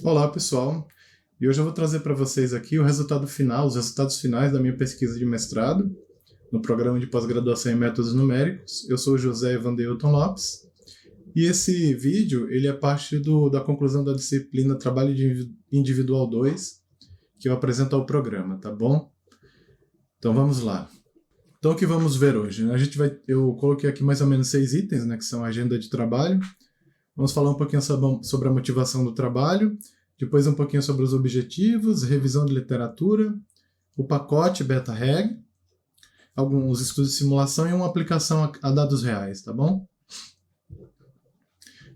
Olá, pessoal. E hoje eu vou trazer para vocês aqui o resultado final, os resultados finais da minha pesquisa de mestrado no programa de pós-graduação em métodos numéricos. Eu sou o José Evandeilton Lopes e esse vídeo ele é parte da conclusão da disciplina Trabalho Individual 2, que eu apresento ao programa, tá bom? Então vamos lá. Então o que vamos ver hoje? Eu coloquei aqui mais ou menos 6 itens, né, que são a agenda de trabalho. Vamos falar um pouquinho sobre a motivação do trabalho, depois um pouquinho sobre os objetivos, revisão de literatura, o pacote BetaReg, alguns estudos de simulação e uma aplicação a dados reais, tá bom?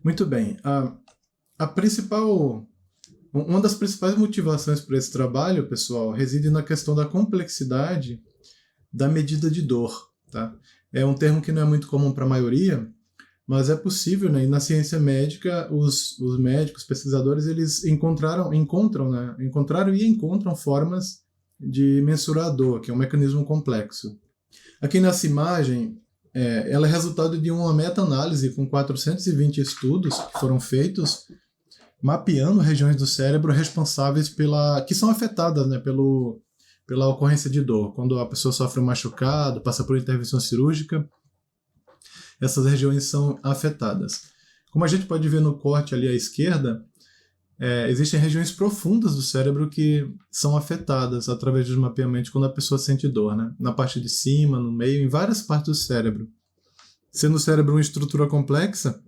Muito bem. Uma das principais motivações para esse trabalho, pessoal, reside na questão da complexidade da medida de dor, tá? É um termo que não é muito comum para a maioria, mas é possível, né? E na ciência médica, os médicos, pesquisadores, eles encontraram e encontram formas de mensurar a dor, que é um mecanismo complexo. Aqui nessa imagem, ela é resultado de uma meta-análise com 420 estudos que foram feitos mapeando regiões do cérebro responsáveis que são afetadas, né, pela ocorrência de dor. Quando a pessoa sofre um machucado, passa por intervenção cirúrgica, essas regiões são afetadas. Como a gente pode ver no corte ali à esquerda, existem regiões profundas do cérebro que são afetadas através dos mapeamentos quando a pessoa sente dor, né? Na parte de cima, no meio, em várias partes do cérebro. Sendo o cérebro uma estrutura complexa,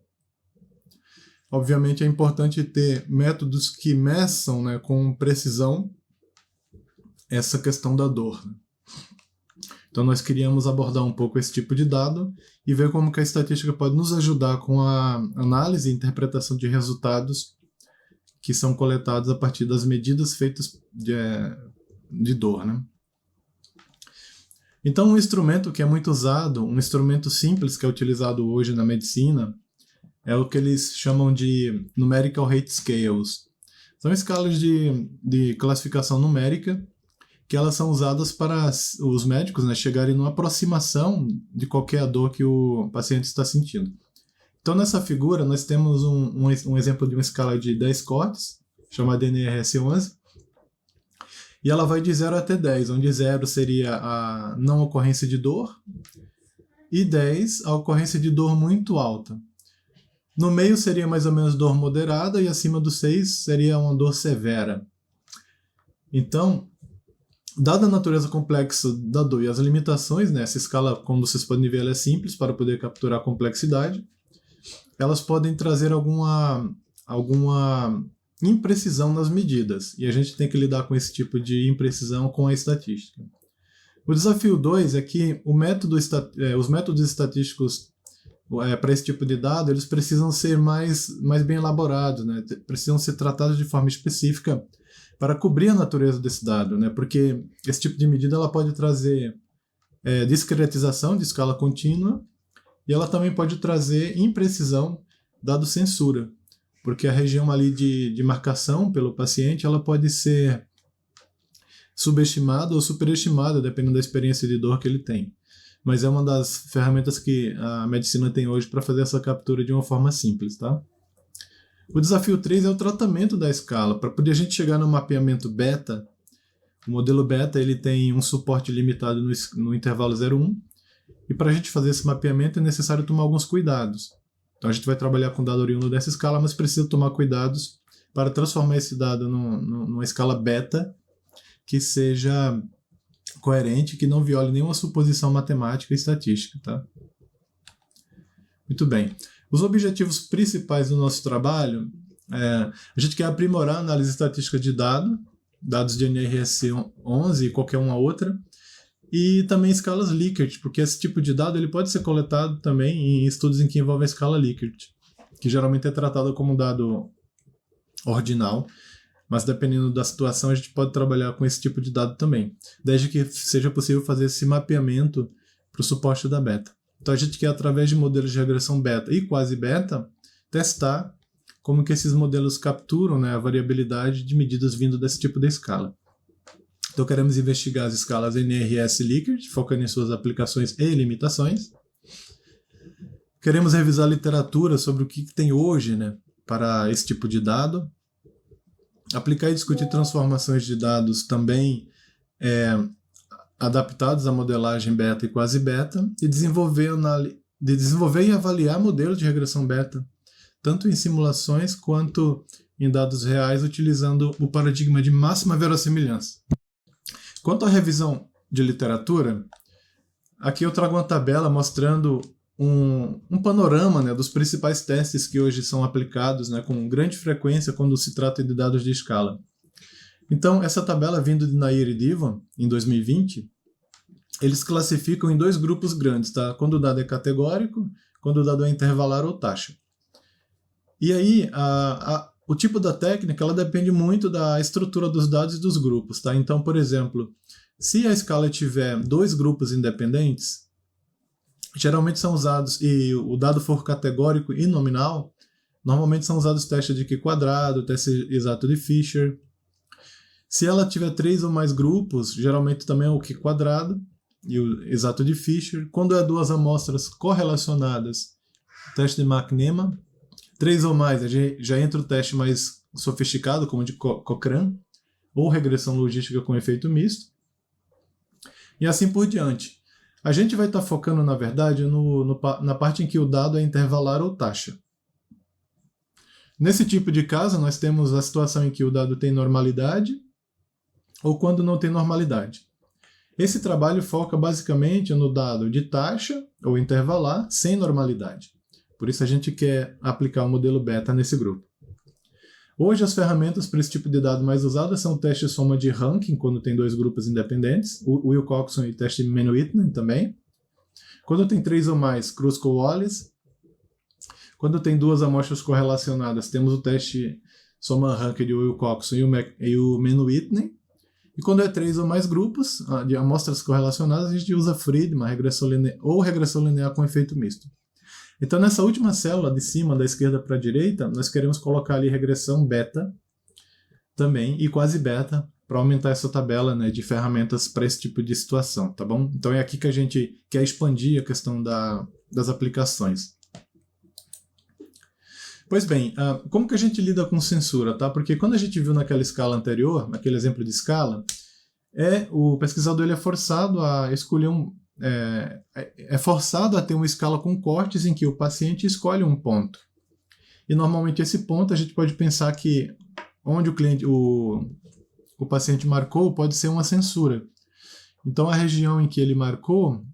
obviamente é importante ter métodos que meçam, né, com precisão essa questão da dor, né? Então nós queríamos abordar um pouco esse tipo de dado e ver como que a estatística pode nos ajudar com a análise e interpretação de resultados que são coletados a partir das medidas feitas de dor, né? Então um instrumento que é muito usado, um instrumento simples que é utilizado hoje na medicina, é o que eles chamam de Numerical Rate Scales. São escalas de classificação numérica que elas são usadas para os médicos, né, chegarem numa aproximação de qualquer dor que o paciente está sentindo. Então, nessa figura, nós temos um exemplo de uma escala de 10 cortes, chamada NRS-11, e ela vai de 0 até 10, onde 0 seria a não ocorrência de dor, e 10 a ocorrência de dor muito alta. No meio seria mais ou menos dor moderada, e acima do 6 seria uma dor severa. Então, dada a natureza complexa da dor e as limitações, né, essa escala, como vocês podem ver, ela é simples para poder capturar a complexidade. Elas podem trazer alguma imprecisão nas medidas, e a gente tem que lidar com esse tipo de imprecisão com a estatística. O desafio 2 é que os métodos estatísticos para esse tipo de dado, eles precisam ser mais bem elaborados, né, precisam ser tratados de forma específica para cobrir a natureza desse dado, né? Porque esse tipo de medida ela pode trazer discretização de escala contínua e ela também pode trazer imprecisão dado censura, porque a região ali de marcação pelo paciente ela pode ser subestimada ou superestimada, dependendo da experiência de dor que ele tem. Mas é uma das ferramentas que a medicina tem hoje para fazer essa captura de uma forma simples, tá? O desafio 3 é o tratamento da escala. Para poder a gente chegar no mapeamento beta, o modelo beta ele tem um suporte limitado no intervalo 0,1, e para a gente fazer esse mapeamento é necessário tomar alguns cuidados. Então a gente vai trabalhar com dado oriundo dessa escala, mas precisa tomar cuidados para transformar esse dado numa escala beta que seja coerente, que não viole nenhuma suposição matemática e estatística, tá? Muito bem. Os objetivos principais do nosso trabalho a gente quer aprimorar a análise estatística de dados de NRS-11 e qualquer uma outra, e também escalas Likert, porque esse tipo de dado ele pode ser coletado também em estudos em que envolvem a escala Likert, que geralmente é tratada como dado ordinal, mas dependendo da situação a gente pode trabalhar com esse tipo de dado também, desde que seja possível fazer esse mapeamento para o suporte da beta. Então a gente quer, através de modelos de regressão beta e quase beta, testar como que esses modelos capturam, né, a variabilidade de medidas vindo desse tipo de escala. Então queremos investigar as escalas NRS-Likert, focando em suas aplicações e limitações. Queremos revisar a literatura sobre o que tem hoje, né, para esse tipo de dado. Aplicar e discutir transformações de dados também adaptados à modelagem beta e quase beta, e desenvolver e avaliar modelos de regressão beta, tanto em simulações quanto em dados reais, utilizando o paradigma de máxima verossimilhança. Quanto à revisão de literatura, aqui eu trago uma tabela mostrando um panorama, né, dos principais testes que hoje são aplicados, né, com grande frequência quando se trata de dados de escala. Então, essa tabela vindo de Nair e Divan, em 2020, eles classificam em 2 grupos grandes, tá? Quando o dado é categórico, quando o dado é intervalar ou taxa. E aí, o tipo da técnica, ela depende muito da estrutura dos dados e dos grupos, tá? Então, por exemplo, se a escala tiver 2 grupos independentes, geralmente são usados, e o dado for categórico e nominal, normalmente são usados testes de Q², teste exato de Fisher. Se ela tiver 3 ou mais grupos, geralmente também é o Q² e o exato de Fisher. Quando é 2 amostras correlacionadas, teste de McNeman. 3 ou mais, já entra o teste mais sofisticado, como o de Cochrane, ou regressão logística com efeito misto. E assim por diante. A gente vai estar focando, na verdade, na parte em que o dado é intervalar ou taxa. Nesse tipo de caso, nós temos a situação em que o dado tem normalidade ou quando não tem normalidade. Esse trabalho foca basicamente no dado de taxa ou intervalar sem normalidade. Por isso a gente quer aplicar o modelo beta nesse grupo. Hoje as ferramentas para esse tipo de dado mais usadas são o teste soma de ranking, quando tem 2 grupos independentes, o Wilcoxon e o teste Mann-Whitney também. Quando tem 3 ou mais, Kruskal-Wallis. Quando tem 2 amostras correlacionadas, temos o teste soma-ranking de Wilcoxon e o Mann-Whitney. E quando é 3 ou mais grupos de amostras correlacionadas, a gente usa Friedman ou regressão linear com efeito misto. Então, nessa última célula de cima, da esquerda para a direita, nós queremos colocar ali regressão beta também e quase beta para aumentar essa tabela, né, de ferramentas para esse tipo de situação, tá bom? Então é aqui que a gente quer expandir a questão das aplicações. Pois bem, como que a gente lida com censura, tá? Porque quando a gente viu naquela escala anterior, naquele exemplo de escala, o pesquisador ele é forçado a escolher forçado a ter uma escala com cortes em que o paciente escolhe um ponto. E normalmente esse ponto a gente pode pensar que onde o paciente marcou pode ser uma censura. Então a região em que ele marcou,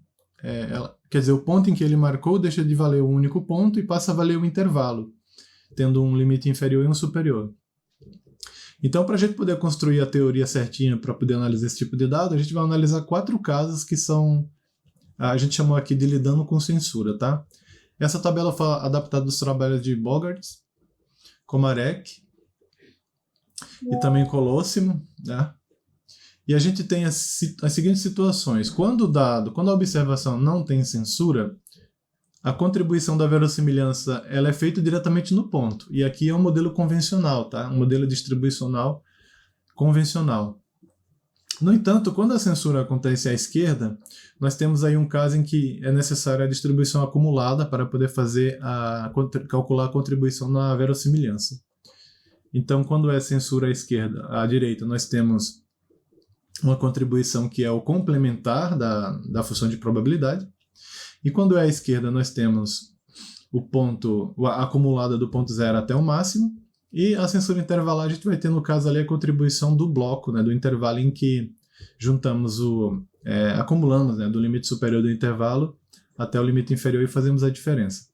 quer dizer, o ponto em que ele marcou deixa de valer o único ponto e passa a valer o intervalo, tendo um limite inferior e um superior. Então, para a gente poder construir a teoria certinha para poder analisar esse tipo de dado, a gente vai analisar 4 casos que são, a gente chamou aqui de lidando com censura, tá? Essa tabela foi adaptada dos trabalhos de Bogaerts, Komarek e também Colosimo, né? E a gente tem as seguintes situações. Quando a observação não tem censura, a contribuição da verossimilhança ela é feita diretamente no ponto. E aqui é um modelo convencional, tá? Um modelo distribuicional convencional. No entanto, quando a censura acontece à esquerda, nós temos aí um caso em que é necessária a distribuição acumulada para poder calcular a contribuição na verossimilhança. Então, quando é censura à direita, nós temos uma contribuição que é o complementar da função de probabilidade. E quando é à esquerda, nós temos a acumulada do ponto zero até o máximo. E a censura intervalar, a gente vai ter, no caso ali, a contribuição do bloco, né, do intervalo em que juntamos acumulamos, né, do limite superior do intervalo até o limite inferior e fazemos a diferença.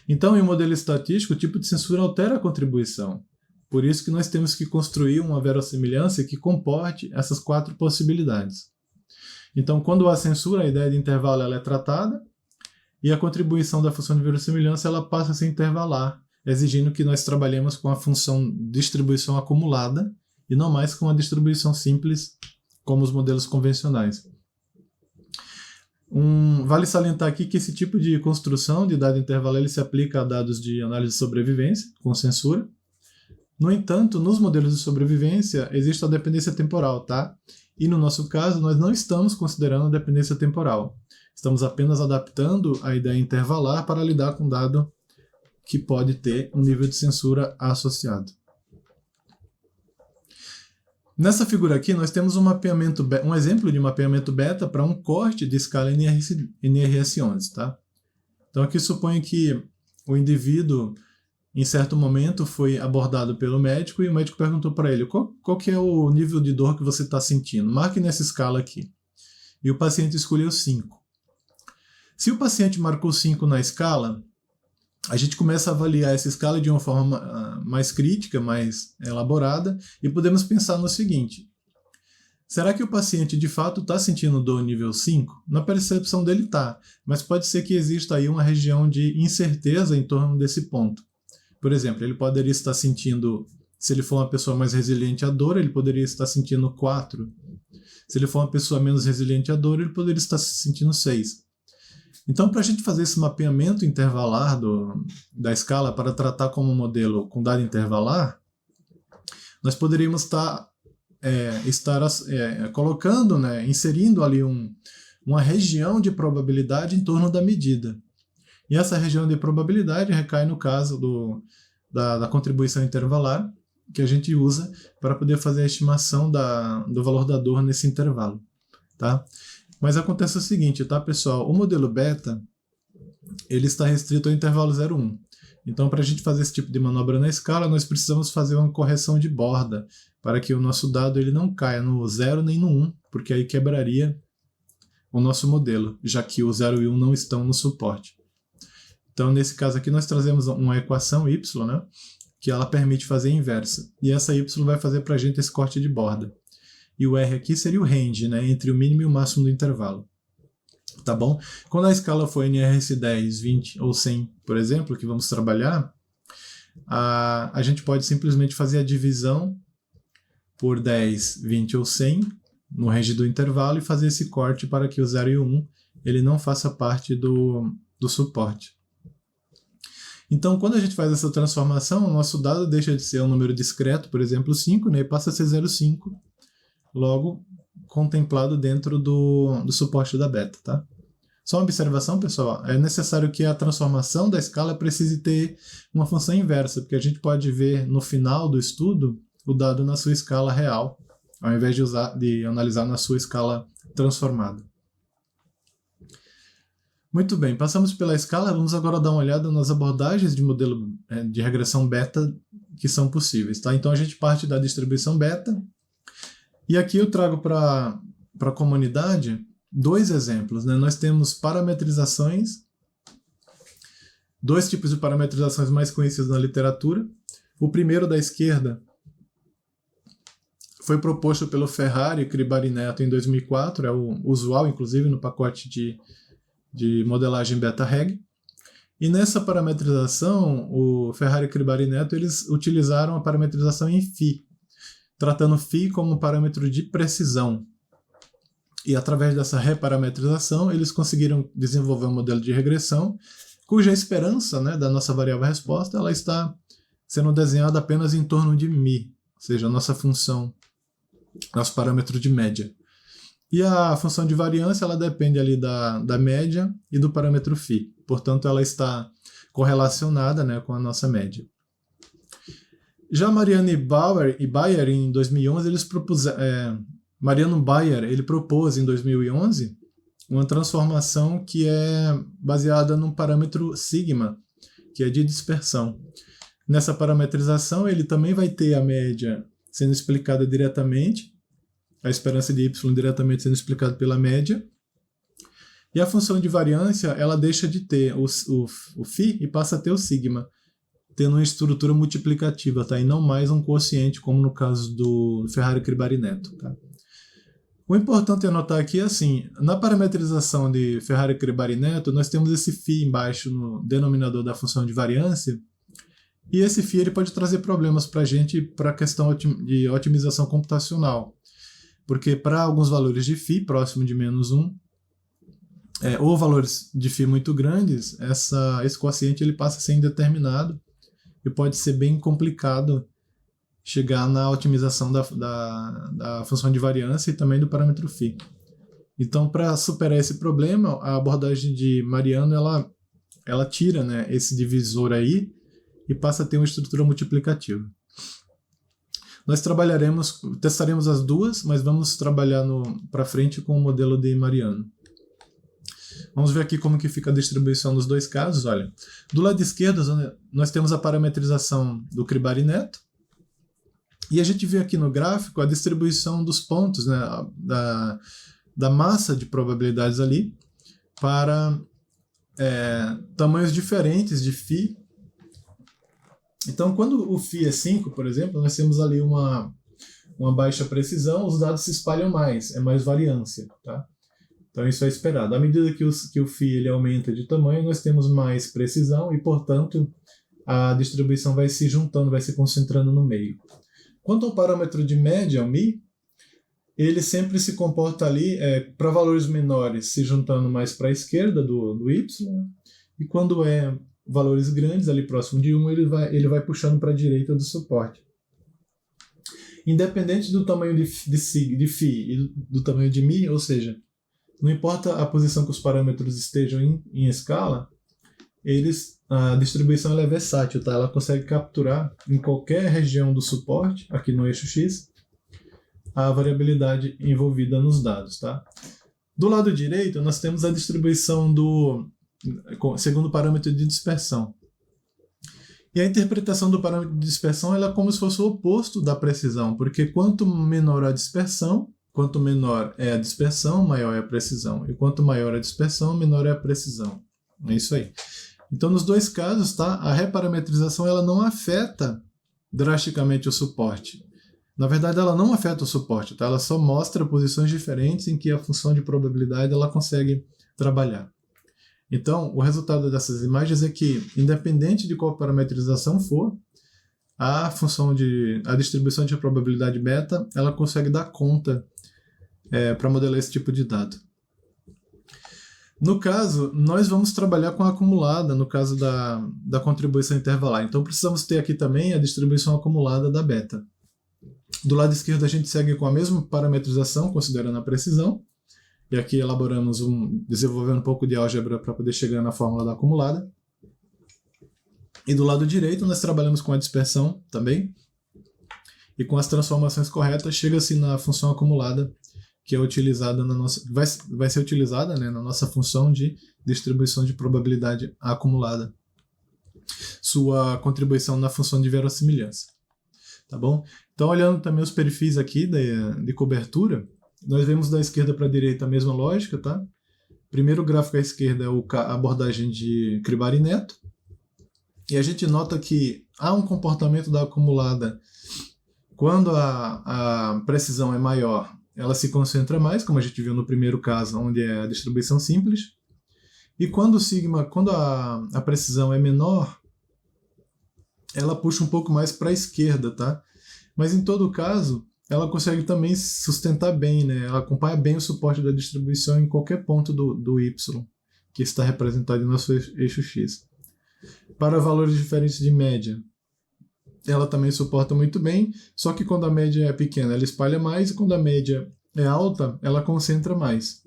Então, em um modelo estatístico, o tipo de censura altera a contribuição. Por isso que nós temos que construir uma verossimilhança que comporte essas 4 possibilidades. Então, quando há censura, a ideia de intervalo ela é tratada e a contribuição da função de verossimilhança ela passa a ser intervalar, exigindo que nós trabalhemos com a função distribuição acumulada e não mais com a distribuição simples, como os modelos convencionais. Vale salientar aqui que esse tipo de construção de dado intervalo ele se aplica a dados de análise de sobrevivência, com censura. No entanto, nos modelos de sobrevivência existe a dependência temporal, tá? E no nosso caso, nós não estamos considerando a dependência temporal. Estamos apenas adaptando a ideia intervalar para lidar com dado que pode ter um nível de censura associado. Nessa figura aqui, nós temos um exemplo de mapeamento beta para um corte de escala NRS11, tá? Então aqui suponho que o indivíduo, em certo momento, foi abordado pelo médico e o médico perguntou para ele qual que é o nível de dor que você está sentindo. Marque nessa escala aqui. E o paciente escolheu 5. Se o paciente marcou 5 na escala, a gente começa a avaliar essa escala de uma forma mais crítica, mais elaborada, e podemos pensar no seguinte: será que o paciente de fato está sentindo dor nível 5? Na percepção dele está, mas pode ser que exista aí uma região de incerteza em torno desse ponto. Por exemplo, ele poderia estar sentindo, se ele for uma pessoa mais resiliente à dor, ele poderia estar sentindo 4. Se ele for uma pessoa menos resiliente à dor, ele poderia estar sentindo 6. Então, para a gente fazer esse mapeamento intervalar da escala para tratar como modelo com dado intervalar, nós poderíamos estar colocando, inserindo ali uma região de probabilidade em torno da medida. E essa região de probabilidade recai no caso da contribuição intervalar, que a gente usa para poder fazer a estimação do valor da dor nesse intervalo. Tá? Mas acontece o seguinte, tá, pessoal? O modelo beta, ele está restrito ao intervalo 0,1. Então, para a gente fazer esse tipo de manobra na escala, nós precisamos fazer uma correção de borda, para que o nosso dado ele não caia no 0 nem no 1, porque aí quebraria o nosso modelo, já que o 0 e 1 não estão no suporte. Então, nesse caso aqui, nós trazemos uma equação y, né, que ela permite fazer a inversa. E essa y vai fazer para a gente esse corte de borda. E o R aqui seria o range, né, entre o mínimo e o máximo do intervalo. Tá bom? Quando a escala for NRS 10, 20 ou 100, por exemplo, que vamos trabalhar, a gente pode simplesmente fazer a divisão por 10, 20 ou 100 no range do intervalo e fazer esse corte para que o 0 e o 1 ele não faça parte do suporte. Então, quando a gente faz essa transformação, o nosso dado deixa de ser um número discreto, por exemplo, 5, né, e passa a ser 0,5, logo contemplado dentro do suporte da beta. Tá? Só uma observação, pessoal, é necessário que a transformação da escala precise ter uma função inversa, porque a gente pode ver no final do estudo o dado na sua escala real, ao invés de analisar na sua escala transformada. Muito bem, passamos pela escala, vamos agora dar uma olhada nas abordagens de modelo de regressão beta que são possíveis. Tá? Então a gente parte da distribuição beta, e aqui eu trago para a comunidade 2 exemplos. Né? Nós temos parametrizações, 2 tipos de parametrizações mais conhecidos na literatura. O primeiro da esquerda foi proposto pelo Ferrari e Cribari Neto em 2004, é o usual, inclusive, no pacote de modelagem beta-reg. E nessa parametrização, o Ferrari e Cribari Neto eles utilizaram a parametrização em φ, tratando φ como um parâmetro de precisão. E através dessa reparametrização, eles conseguiram desenvolver um modelo de regressão cuja esperança, né, da nossa variável resposta ela está sendo desenhada apenas em torno de μ, ou seja, a nossa função, nosso parâmetro de média. E a função de variância ela depende ali da média e do parâmetro φ. Portanto, ela está correlacionada, né, com a nossa média. Já Mariano e Bayer, em 2011, Mariano Bayer ele propôs em 2011 uma transformação que é baseada num parâmetro sigma, que é de dispersão. Nessa parametrização, ele também vai ter a média sendo explicada diretamente, a esperança de y diretamente sendo explicada pela média, e a função de variância ela deixa de ter o φ e passa a ter o sigma, tendo uma estrutura multiplicativa, tá? E não mais um quociente, como no caso do Ferrari Cribari Neto. Tá? O importante é notar aqui, assim, na parametrização de Ferrari Cribari Neto, nós temos esse φ embaixo no denominador da função de variância, e esse φ ele pode trazer problemas para a gente para a questão de otimização computacional, porque para alguns valores de φ próximo de -1, ou valores de φ muito grandes, esse quociente ele passa a ser indeterminado e pode ser bem complicado chegar na otimização da função de variância e também do parâmetro φ. Então, para superar esse problema, a abordagem de Mariano ela tira, né, esse divisor aí e passa a ter uma estrutura multiplicativa. Nós testaremos as duas, mas vamos trabalhar para frente com o modelo de Mariano. Vamos ver aqui como que fica a distribuição nos dois casos. Olha, do lado esquerdo nós temos a parametrização do Cribari Neto, e a gente vê aqui no gráfico a distribuição dos pontos, né, da massa de probabilidades ali para tamanhos diferentes de φ. Então, quando o φ é 5, por exemplo, nós temos ali uma baixa precisão, os dados se espalham mais, é mais variância, tá? Então isso é esperado. À medida que o φ ele aumenta de tamanho, nós temos mais precisão e, portanto, a distribuição vai se juntando, vai se concentrando no meio. Quanto ao parâmetro de média, o μ, ele sempre se comporta ali para valores menores, se juntando mais para a esquerda do y, e quando é valores grandes, ali próximo de 1, ele vai puxando para a direita do suporte. Independente do tamanho de φ e do tamanho de μ, ou seja, não importa a posição que os parâmetros estejam em escala, a distribuição ela é versátil, tá? Ela consegue capturar em qualquer região do suporte, aqui no eixo X, a variabilidade envolvida nos dados, tá? Do lado direito, nós temos a distribuição segundo o parâmetro de dispersão. E a interpretação do parâmetro de dispersão ela é como se fosse o oposto da precisão, porque quanto menor a dispersão, quanto menor é a dispersão, maior é a precisão. E quanto maior a dispersão, menor é a precisão. É isso aí. Então, nos dois casos, tá, a reparametrização ela não afeta drasticamente o suporte. Na verdade, ela não afeta o suporte, tá? Ela só mostra posições diferentes em que a função de probabilidade ela consegue trabalhar. Então, o resultado dessas imagens é que, independente de qual parametrização for, a distribuição de probabilidade beta, ela consegue dar conta para modelar esse tipo de dado. No caso, nós vamos trabalhar com a acumulada, no caso da contribuição intervalar. Então, precisamos ter aqui também a distribuição acumulada da beta. Do lado esquerdo, a gente segue com a mesma parametrização, considerando a precisão. E aqui desenvolvendo um pouco de álgebra para poder chegar na fórmula da acumulada. E do lado direito, nós trabalhamos com a dispersão também. E com as transformações corretas, chega-se na função acumulada, que é utilizada vai ser utilizada, né, na nossa função de distribuição de probabilidade acumulada. Sua contribuição na função de verossimilhança. Tá bom? Então, olhando também os perfis aqui de cobertura, nós vemos da esquerda para a direita a mesma lógica, tá? Primeiro gráfico à esquerda é a abordagem de Cribari Neto. E a gente nota que há um comportamento da acumulada quando a precisão é maior, ela se concentra mais, como a gente viu no primeiro caso, onde é a distribuição simples. E quando a precisão é menor, ela puxa um pouco mais para a esquerda, tá? Mas em todo caso, ela consegue também sustentar bem, né? Ela acompanha bem o suporte da distribuição em qualquer ponto do Y, que está representado no nosso eixo X. Para valores diferentes de média, ela também suporta muito bem, só que quando a média é pequena, ela espalha mais, e quando a média é alta, ela concentra mais.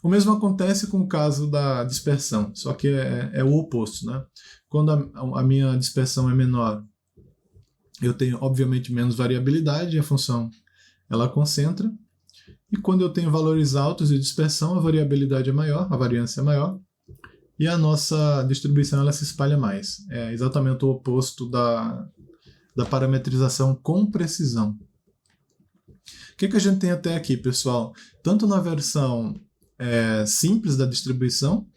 O mesmo acontece com o caso da dispersão, só que é o oposto, né? Quando a minha dispersão é menor, eu tenho, obviamente, menos variabilidade, a função ela concentra. E quando eu tenho valores altos de dispersão, a variabilidade é maior, a variância é maior, e a nossa distribuição ela se espalha mais. É exatamente o oposto da parametrização com precisão. O que a gente tem até aqui, pessoal? Tanto na versão simples da distribuição,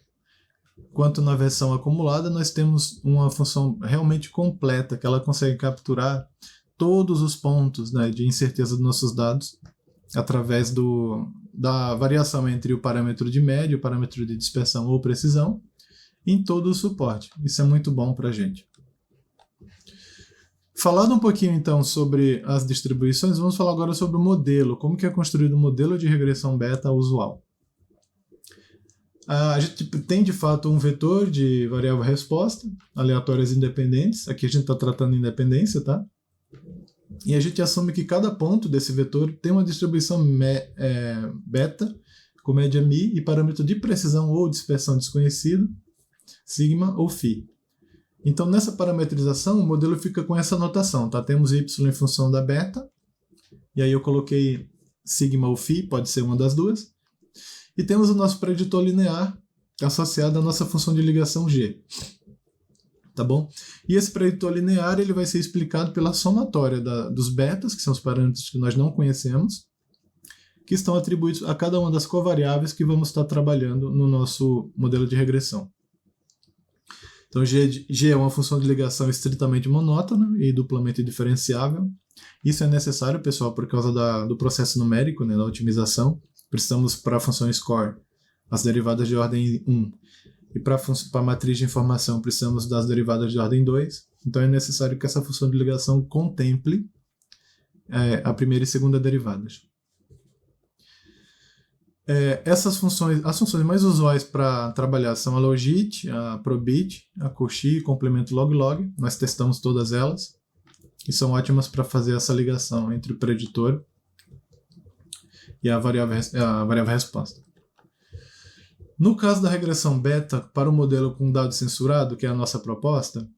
quanto na versão acumulada, nós temos uma função realmente completa, que ela consegue capturar todos os pontos, né, de incerteza dos nossos dados através da variação entre o parâmetro de média, o parâmetro de dispersão ou precisão, em todo o suporte. Isso é muito bom para a gente. Falando um pouquinho então sobre as distribuições, vamos falar agora sobre o modelo, como que é construído o modelo de regressão beta usual. A gente tem de fato um vetor de variável resposta, aleatórias independentes, aqui a gente está tratando independência, tá? E a gente assume que cada ponto desse vetor tem uma distribuição beta, com média μ e parâmetro de precisão ou dispersão desconhecido, sigma ou φ. Então, nessa parametrização, o modelo fica com essa notação, tá? Temos y em função da beta, e aí eu coloquei sigma ou φ, pode ser uma das duas, e temos o nosso preditor linear associado à nossa função de ligação g, tá bom? E esse preditor linear ele vai ser explicado pela somatória dos betas, que são os parâmetros que nós não conhecemos, que estão atribuídos a cada uma das covariáveis que vamos estar trabalhando no nosso modelo de regressão. Então, G é uma função de ligação estritamente monótona e duplamente diferenciável. Isso é necessário, pessoal, por causa do processo numérico, né, da otimização. Precisamos, para a função score, as derivadas de ordem 1. E para a matriz de informação, precisamos das derivadas de ordem 2. Então, é necessário que essa função de ligação contemple a primeira e segunda derivadas. Essas funções, as funções mais usuais para trabalhar são a logit, a probit, a cauchy e complemento log-log. Nós testamos todas elas e são ótimas para fazer essa ligação entre o preditor e a variável resposta. No caso da regressão beta para o modelo com dado censurado, que é a nossa proposta,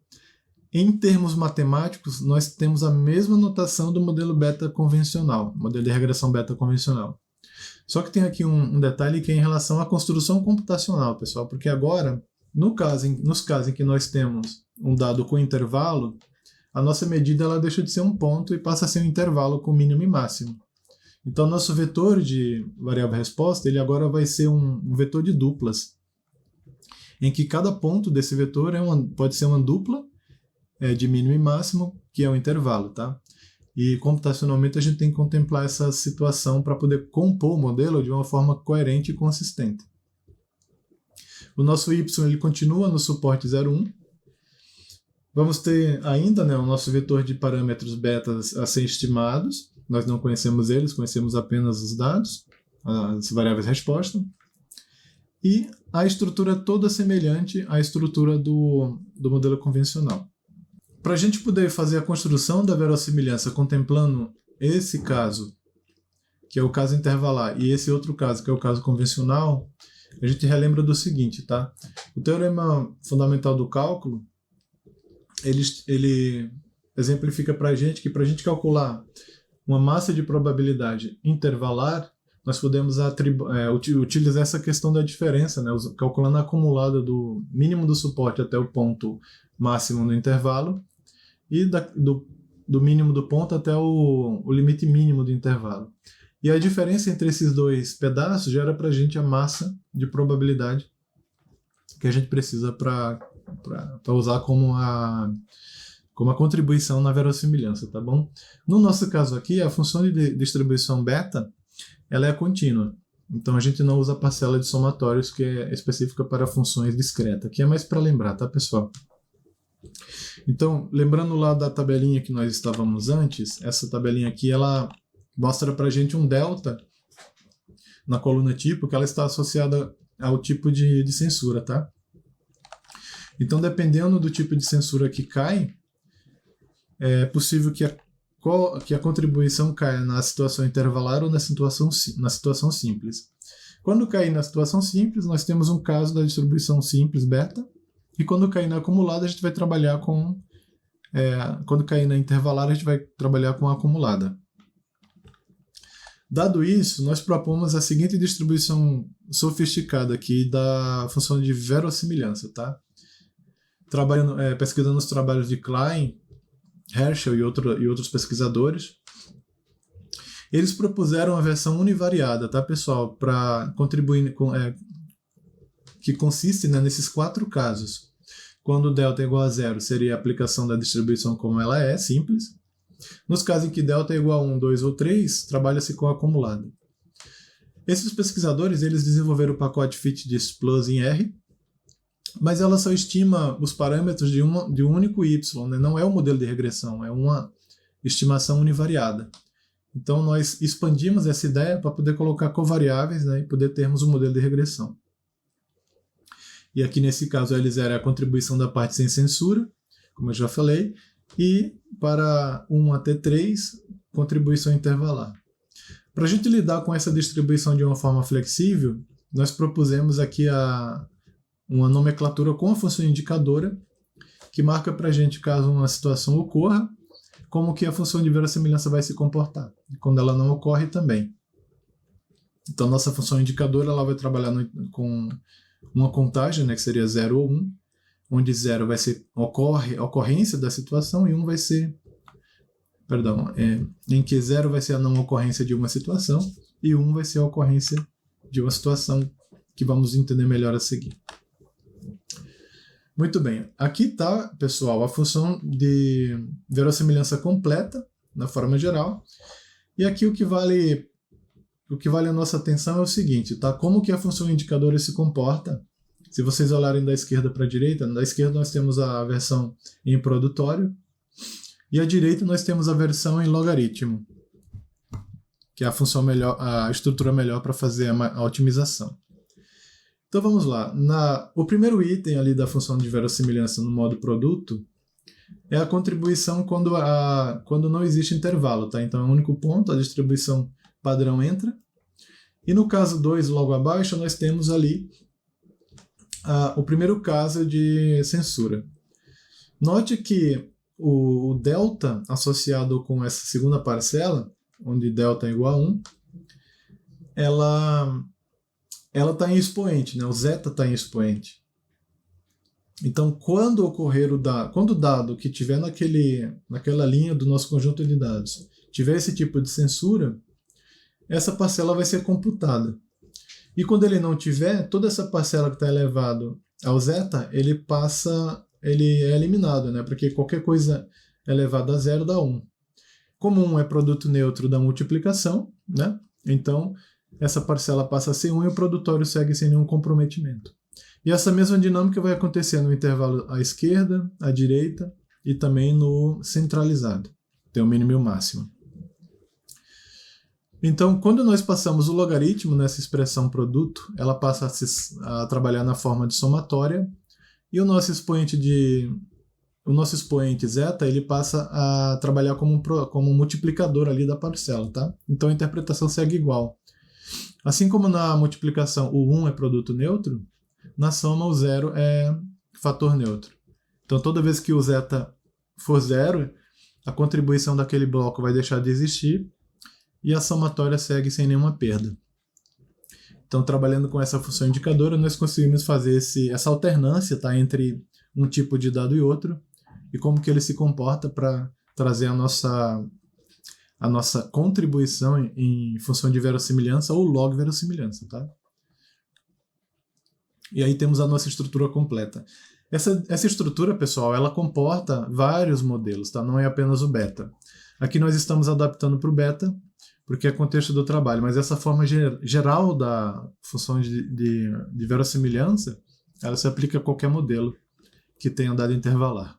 em termos matemáticos, nós temos a mesma notação do modelo beta convencional, modelo de regressão beta convencional. Só que tem aqui um detalhe que é em relação à construção computacional, pessoal, porque agora, nos casos em que nós temos um dado com intervalo, a nossa medida ela deixa de ser um ponto e passa a ser um intervalo com mínimo e máximo. Então, nosso vetor de variável resposta, ele agora vai ser um vetor de duplas, em que cada ponto desse vetor pode ser uma dupla de mínimo e máximo, que é um intervalo, tá? E computacionalmente a gente tem que contemplar essa situação para poder compor o modelo de uma forma coerente e consistente. O nosso y ele continua no suporte 0,1. Vamos ter ainda, né, o nosso vetor de parâmetros betas a ser estimados. Nós não conhecemos eles, conhecemos apenas os dados, as variáveis resposta. E a estrutura toda semelhante à estrutura do modelo convencional. Para a gente poder fazer a construção da verossimilhança contemplando esse caso, que é o caso intervalar, e esse outro caso, que é o caso convencional, a gente relembra do seguinte, tá? O teorema fundamental do cálculo, ele exemplifica para a gente que para a gente calcular uma massa de probabilidade intervalar, nós podemos utilizar essa questão da diferença, né? Calculando a acumulada do mínimo do suporte até o ponto máximo no intervalo, e do mínimo do ponto até o limite mínimo do intervalo. E a diferença entre esses dois pedaços gera para a gente a massa de probabilidade que a gente precisa para usar como a contribuição na verossimilhança, tá bom? No nosso caso aqui, a função de distribuição beta ela é contínua. Então a gente não usa a parcela de somatórios, que é específica para funções discretas, que é mais para lembrar, tá, pessoal? Então, lembrando lá da tabelinha que nós estávamos antes, essa tabelinha aqui, ela mostra para a gente um delta na coluna tipo, que ela está associada ao tipo de censura, tá? Então, dependendo do tipo de censura que cai, é possível que a contribuição caia na situação intervalar ou na situação simples. Quando cair na situação simples, nós temos um caso da distribuição simples beta, e quando cair na acumulada, a gente vai trabalhar com... quando cair na intervalar, a gente vai trabalhar com a acumulada. Dado isso, nós propomos a seguinte distribuição sofisticada aqui da função de verossimilhança, tá? Pesquisando os trabalhos de Klein, Herschel e outros pesquisadores, eles propuseram a versão univariada, tá, pessoal? Para contribuir que consiste, né, nesses 4 casos. Quando delta é igual a 0, seria a aplicação da distribuição como ela é, simples. Nos casos em que delta é igual a 1, 2 ou 3, trabalha-se com a acumulada. Esses pesquisadores eles desenvolveram o pacote FitDis Plus em R, mas ela só estima os parâmetros de um único y, né? Não é um modelo de regressão, é uma estimação univariada. Então nós expandimos essa ideia para poder colocar covariáveis, né, e poder termos um modelo de regressão. E aqui nesse caso a L0 é a contribuição da parte sem censura, como eu já falei, e para 1 até 3, contribuição intervalar. Para a gente lidar com essa distribuição de uma forma flexível, nós propusemos aqui uma nomenclatura com a função indicadora, que marca para a gente, caso uma situação ocorra, como que a função de verossimilhança vai se comportar, e quando ela não ocorre também. Então, nossa função indicadora ela vai trabalhar com uma contagem, né, que seria 0 ou 1, onde 0 vai ser ocorrência da situação e 1 vai ser, em que 0 vai ser a não ocorrência de uma situação e 1 vai ser a ocorrência de uma situação que vamos entender melhor a seguir. Muito bem, aqui está, pessoal, a função de verossimilhança completa, na forma geral, e aqui o que vale a nossa atenção é o seguinte, tá? Como que a função indicadora se comporta. Se vocês olharem da esquerda para a direita, da esquerda nós temos a versão em produtório, e à direita nós temos a versão em logaritmo, que é a função melhor, a estrutura melhor para fazer a otimização. Então vamos lá. O primeiro item ali da função de verossimilhança no modo produto é a contribuição quando não existe intervalo, tá? Então é o único ponto, a distribuição padrão entra. E no caso 2, logo abaixo, nós temos ali o primeiro caso de censura. Note que o delta associado com essa segunda parcela, onde delta é igual a 1, ela está em expoente, né? O zeta está em expoente. Então, quando o dado que tiver naquela linha do nosso conjunto de dados tiver esse tipo de censura, essa parcela vai ser computada. E quando ele não tiver, toda essa parcela que está elevado ao zeta, ele é eliminado, né? Porque qualquer coisa elevada a 0 dá 1. Como 1 é produto neutro da multiplicação, né? Então, essa parcela passa a ser 1 e o produtório segue sem nenhum comprometimento. E essa mesma dinâmica vai acontecer no intervalo à esquerda, à direita e também no centralizado. Tem o mínimo e o máximo. Então, quando nós passamos o logaritmo nessa expressão produto, ela passa a trabalhar na forma de somatória e o nosso expoente zeta ele passa a trabalhar como um multiplicador ali da parcela, tá? Então a interpretação segue igual. Assim como na multiplicação o 1 é produto neutro, na soma o 0 é fator neutro. Então toda vez que o zeta for 0, a contribuição daquele bloco vai deixar de existir e a somatória segue sem nenhuma perda. Então trabalhando com essa função indicadora, nós conseguimos fazer essa alternância, tá, entre um tipo de dado e outro e como que ele se comporta para trazer a nossa contribuição em função de verossimilhança ou log verossimilhança, tá? E aí temos a nossa estrutura completa. Essa estrutura, pessoal, ela comporta vários modelos, tá? Não é apenas o beta. Aqui nós estamos adaptando para o beta, porque é contexto do trabalho, mas essa forma geral da função de verossimilhança, ela se aplica a qualquer modelo que tenha dado intervalar.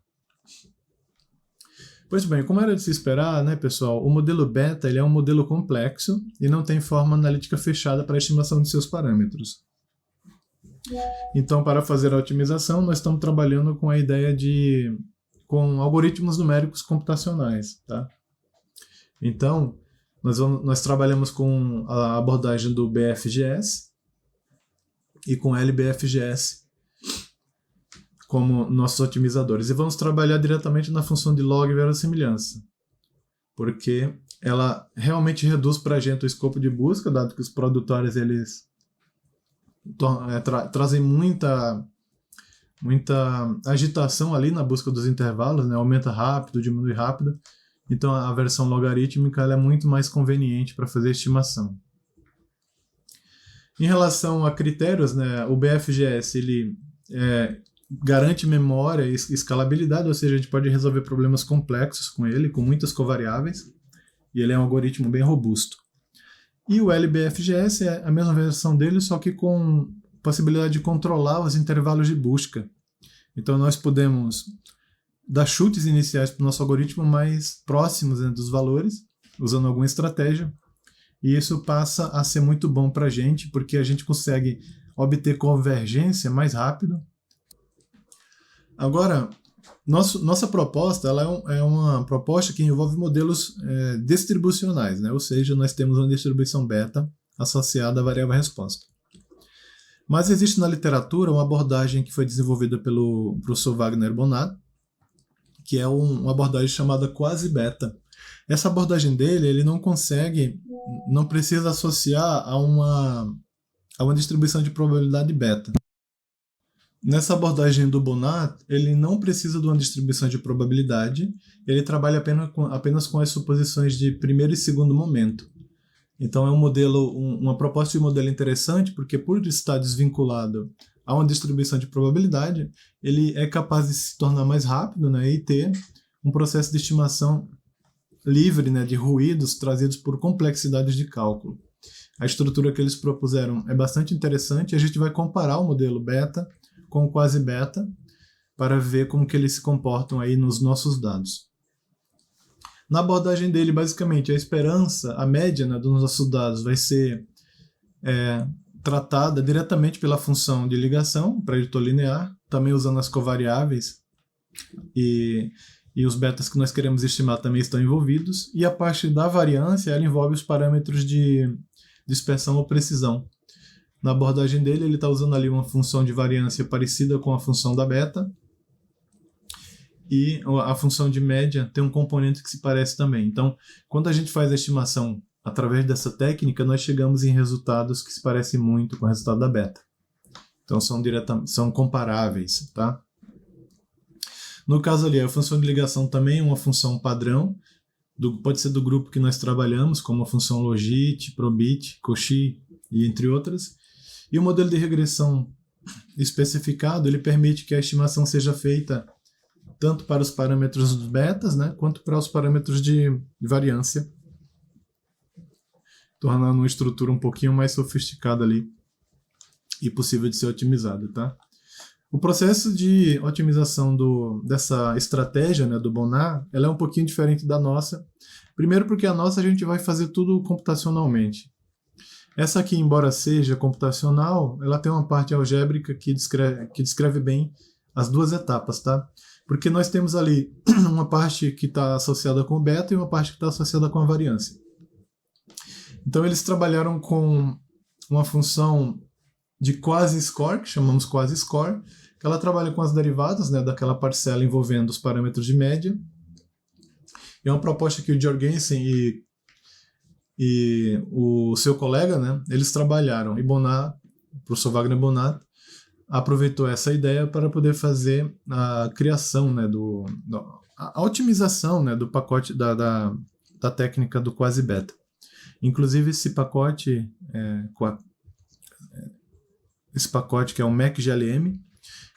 Pois bem, como era de se esperar, né, pessoal, o modelo beta ele é um modelo complexo e não tem forma analítica fechada para a estimação de seus parâmetros. Então, para fazer a otimização, nós estamos trabalhando com a ideia com algoritmos numéricos computacionais, tá? Então, nós trabalhamos com a abordagem do BFGS e com LBFGS como nossos otimizadores. E vamos trabalhar diretamente na função de log verossimilhança, porque ela realmente reduz para a gente o escopo de busca, dado que os produtores eles trazem muita agitação ali na busca dos intervalos, né? Aumenta rápido, diminui rápido. Então a versão logarítmica ela é muito mais conveniente para fazer estimação. Em relação a critérios, né, o BFGS ele garante memória e escalabilidade, ou seja, a gente pode resolver problemas complexos com ele, com muitas covariáveis, e ele é um algoritmo bem robusto. E o LBFGS é a mesma versão dele, só que com possibilidade de controlar os intervalos de busca. Então nós podemos dar chutes iniciais para o nosso algoritmo mais próximos, né, dos valores, usando alguma estratégia, e isso passa a ser muito bom para a gente, porque a gente consegue obter convergência mais rápido. Agora, nossa proposta ela é uma proposta que envolve modelos distribucionais, né? Ou seja, nós temos uma distribuição beta associada à variável resposta. Mas existe na literatura uma abordagem que foi desenvolvida pelo professor Wagner Bonat, que é uma abordagem chamada quasi-beta. Essa abordagem dele, ele não precisa associar a uma distribuição de probabilidade beta. Nessa abordagem do Bonat, ele não precisa de uma distribuição de probabilidade, ele trabalha apenas com as suposições de primeiro e segundo momento. Então é uma proposta de modelo interessante, porque por estar desvinculado a uma distribuição de probabilidade, ele é capaz de se tornar mais rápido, né, e ter um processo de estimação livre, né, de ruídos trazidos por complexidades de cálculo. A estrutura que eles propuseram é bastante interessante, a gente vai comparar o modelo beta com o quasi-beta para ver como que eles se comportam aí nos nossos dados. Na abordagem dele, basicamente, a esperança, a média, né, dos nossos dados vai ser tratada diretamente pela função de ligação, preditor linear, também usando as covariáveis, e os betas que nós queremos estimar também estão envolvidos, e a parte da variância, ela envolve os parâmetros de dispersão ou precisão. Na abordagem dele, ele está usando ali uma função de variância parecida com a função da beta, e a função de média tem um componente que se parece também. Então, quando a gente faz a estimação através dessa técnica, nós chegamos em resultados que se parecem muito com o resultado da beta. Então, são comparáveis, tá? No caso ali, a função de ligação também é uma função padrão, pode ser do grupo que nós trabalhamos, como a função logit, probit, cauchy e entre outras. E o modelo de regressão especificado, ele permite que a estimação seja feita tanto para os parâmetros dos betas, né, quanto para os parâmetros de variância, tornando uma estrutura um pouquinho mais sofisticada ali e possível de ser otimizada, tá? O processo de otimização dessa estratégia, né, do Bonat, ela é um pouquinho diferente da nossa. Primeiro porque a nossa a gente vai fazer tudo computacionalmente. Essa aqui, embora seja computacional, ela tem uma parte algébrica que descreve bem as duas etapas, tá? Porque nós temos ali uma parte que está associada com o beta e uma parte que está associada com a variância. Então eles trabalharam com uma função de quasi-score, que chamamos quasi-score, que ela trabalha com as derivadas, né, daquela parcela envolvendo os parâmetros de média. É uma proposta que o Jorgensen e o seu colega, né, eles trabalharam, e Bonat, o professor Wagner Bonat, aproveitou essa ideia para poder fazer a criação, né, a otimização, né, do pacote da técnica do quasi-beta. Inclusive esse pacote que é o MacGLM,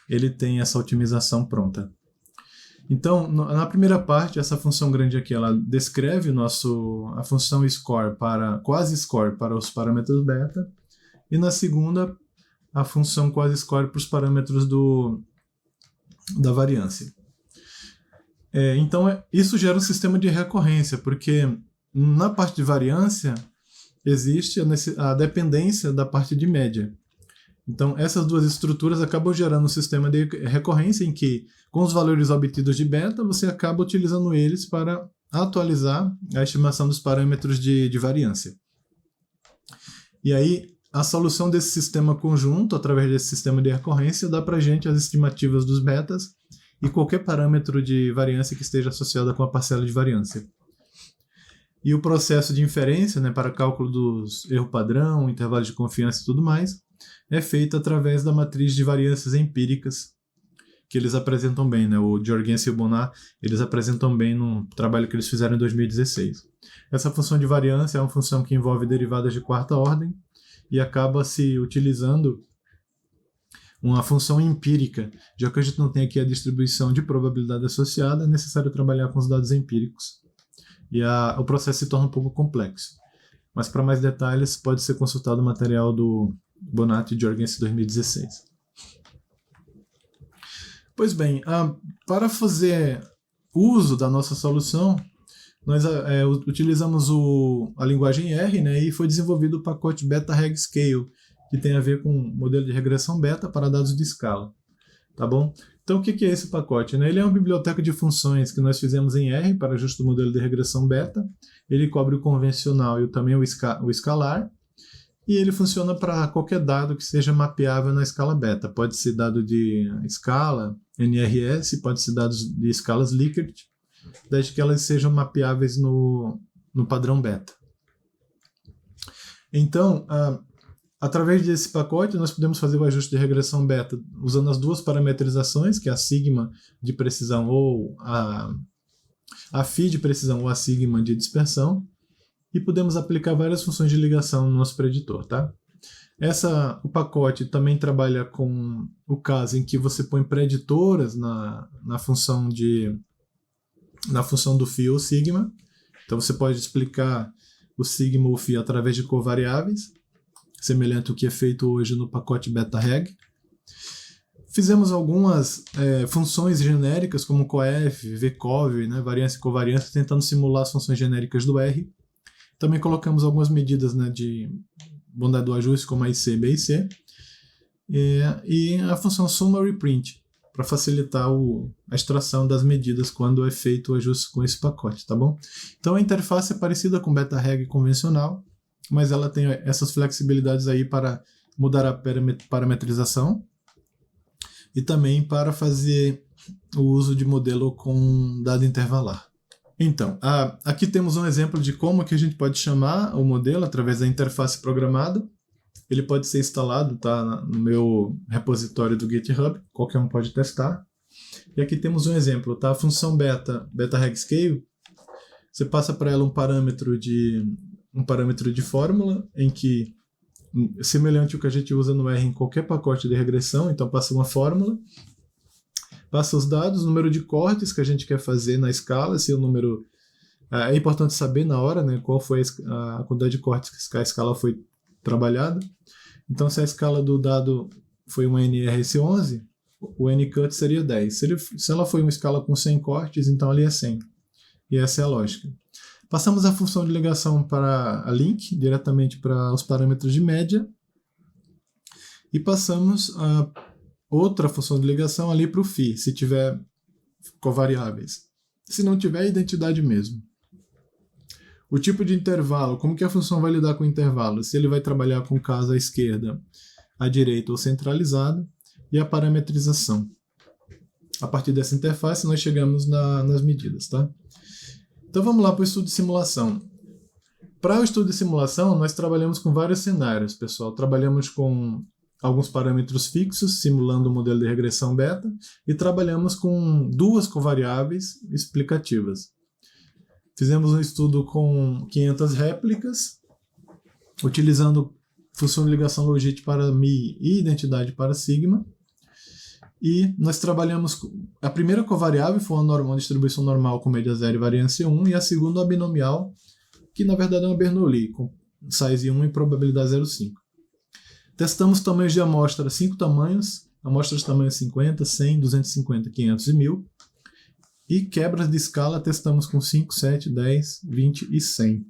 ele tem essa otimização pronta. Então, na primeira parte, essa função grande aqui, ela descreve a função score quasi-score para os parâmetros beta, e na segunda, a função quasi-score para os parâmetros da variância. Então, isso gera um sistema de recorrência, porque na parte de variância existe a dependência da parte de média. Então, essas duas estruturas acabam gerando um sistema de recorrência em que, com os valores obtidos de beta, você acaba utilizando eles para atualizar a estimação dos parâmetros de variância. E aí, a solução desse sistema conjunto, através desse sistema de recorrência, dá para a gente as estimativas dos betas e qualquer parâmetro de variância que esteja associado com a parcela de variância. E o processo de inferência, né, para cálculo dos erro padrão, intervalos de confiança e tudo mais, é feito através da matriz de variâncias empíricas, que eles apresentam bem, né? O Jorgensen e o Bonat, eles apresentam bem no trabalho que eles fizeram em 2016. Essa função de variância é uma função que envolve derivadas de quarta ordem e acaba se utilizando uma função empírica. Já que a gente não tem aqui a distribuição de probabilidade associada, é necessário trabalhar com os dados empíricos. E o processo se torna um pouco complexo. Mas para mais detalhes, pode ser consultado o material do Bonat e Jorgensen 2016. Pois bem, para fazer uso da nossa solução, nós utilizamos a linguagem R, né, e foi desenvolvido o pacote BetaRegScale, que tem a ver com modelo de regressão beta para dados de escala. Tá bom? Então, o que é esse pacote? Né? Ele é uma biblioteca de funções que nós fizemos em R para ajuste do modelo de regressão beta. Ele cobre o convencional e também o escalar. e ele funciona para qualquer dado que seja mapeável na escala beta. Pode ser dado de escala, NRS, pode ser dados de escalas Likert, desde que elas sejam mapeáveis no padrão beta. Então, através desse pacote, nós podemos fazer o ajuste de regressão beta usando as duas parametrizações, que é a sigma de precisão ou a phi de precisão ou a sigma de dispersão, e podemos aplicar várias funções de ligação no nosso preditor, tá? O pacote também trabalha com o caso em que você põe preditoras na função do phi ou sigma. Então você pode explicar o sigma ou phi através de covariáveis, semelhante ao que é feito hoje no pacote beta-reg. Fizemos algumas funções genéricas, como coef, vcov, né, variância e covariância, tentando simular as funções genéricas do R. Também colocamos algumas medidas, né, de bondade do ajuste, como a IC, B e C. E a função summary print, para facilitar a extração das medidas quando é feito o ajuste com esse pacote, tá bom? Então a interface é parecida com beta-reg convencional, mas ela tem essas flexibilidades aí para mudar a parametrização e também para fazer o uso de modelo com dado intervalar. Então, aqui temos um exemplo de como que a gente pode chamar o modelo através da interface programada. Ele pode ser instalado, tá, no meu repositório do GitHub, qualquer um pode testar. E aqui temos um exemplo, tá? A função beta-regscale, você passa para ela um parâmetro de fórmula, em que, semelhante ao que a gente usa no R em qualquer pacote de regressão, então passa uma fórmula, passa os dados, o número de cortes que a gente quer fazer na escala, se o número... É importante saber na hora, né, qual foi a quantidade de cortes que a escala foi trabalhada. Então, se a escala do dado foi uma NRS11, o ncut seria 10. Se ela foi uma escala com 100 cortes, então ali é 100. E essa é a lógica. Passamos a função de ligação para a link, diretamente para os parâmetros de média. E passamos a outra função de ligação ali para o phi, se tiver covariáveis. Se não tiver, é identidade mesmo. O tipo de intervalo, como que a função vai lidar com o intervalo? Se ele vai trabalhar com caso à esquerda, à direita ou centralizado, e a parametrização. A partir dessa interface, nós chegamos nas medidas, tá? Então vamos lá para o estudo de simulação. Para o estudo de simulação, nós trabalhamos com vários cenários, pessoal. Trabalhamos com alguns parâmetros fixos, simulando o modelo de regressão beta, e trabalhamos com duas covariáveis explicativas. Fizemos um estudo com 500 réplicas, utilizando função de ligação logit para mi e identidade para sigma. E nós trabalhamos... A primeira covariável foi uma distribuição normal com média 0 e variância 1, e a segunda a binomial, que na verdade é uma Bernoulli, com size 1 e probabilidade 0,5. Testamos tamanhos de amostra, 5 tamanhos, amostras de tamanho 50, 100, 250, 500 e 1000. E quebras de escala testamos com 5, 7, 10, 20 e 100.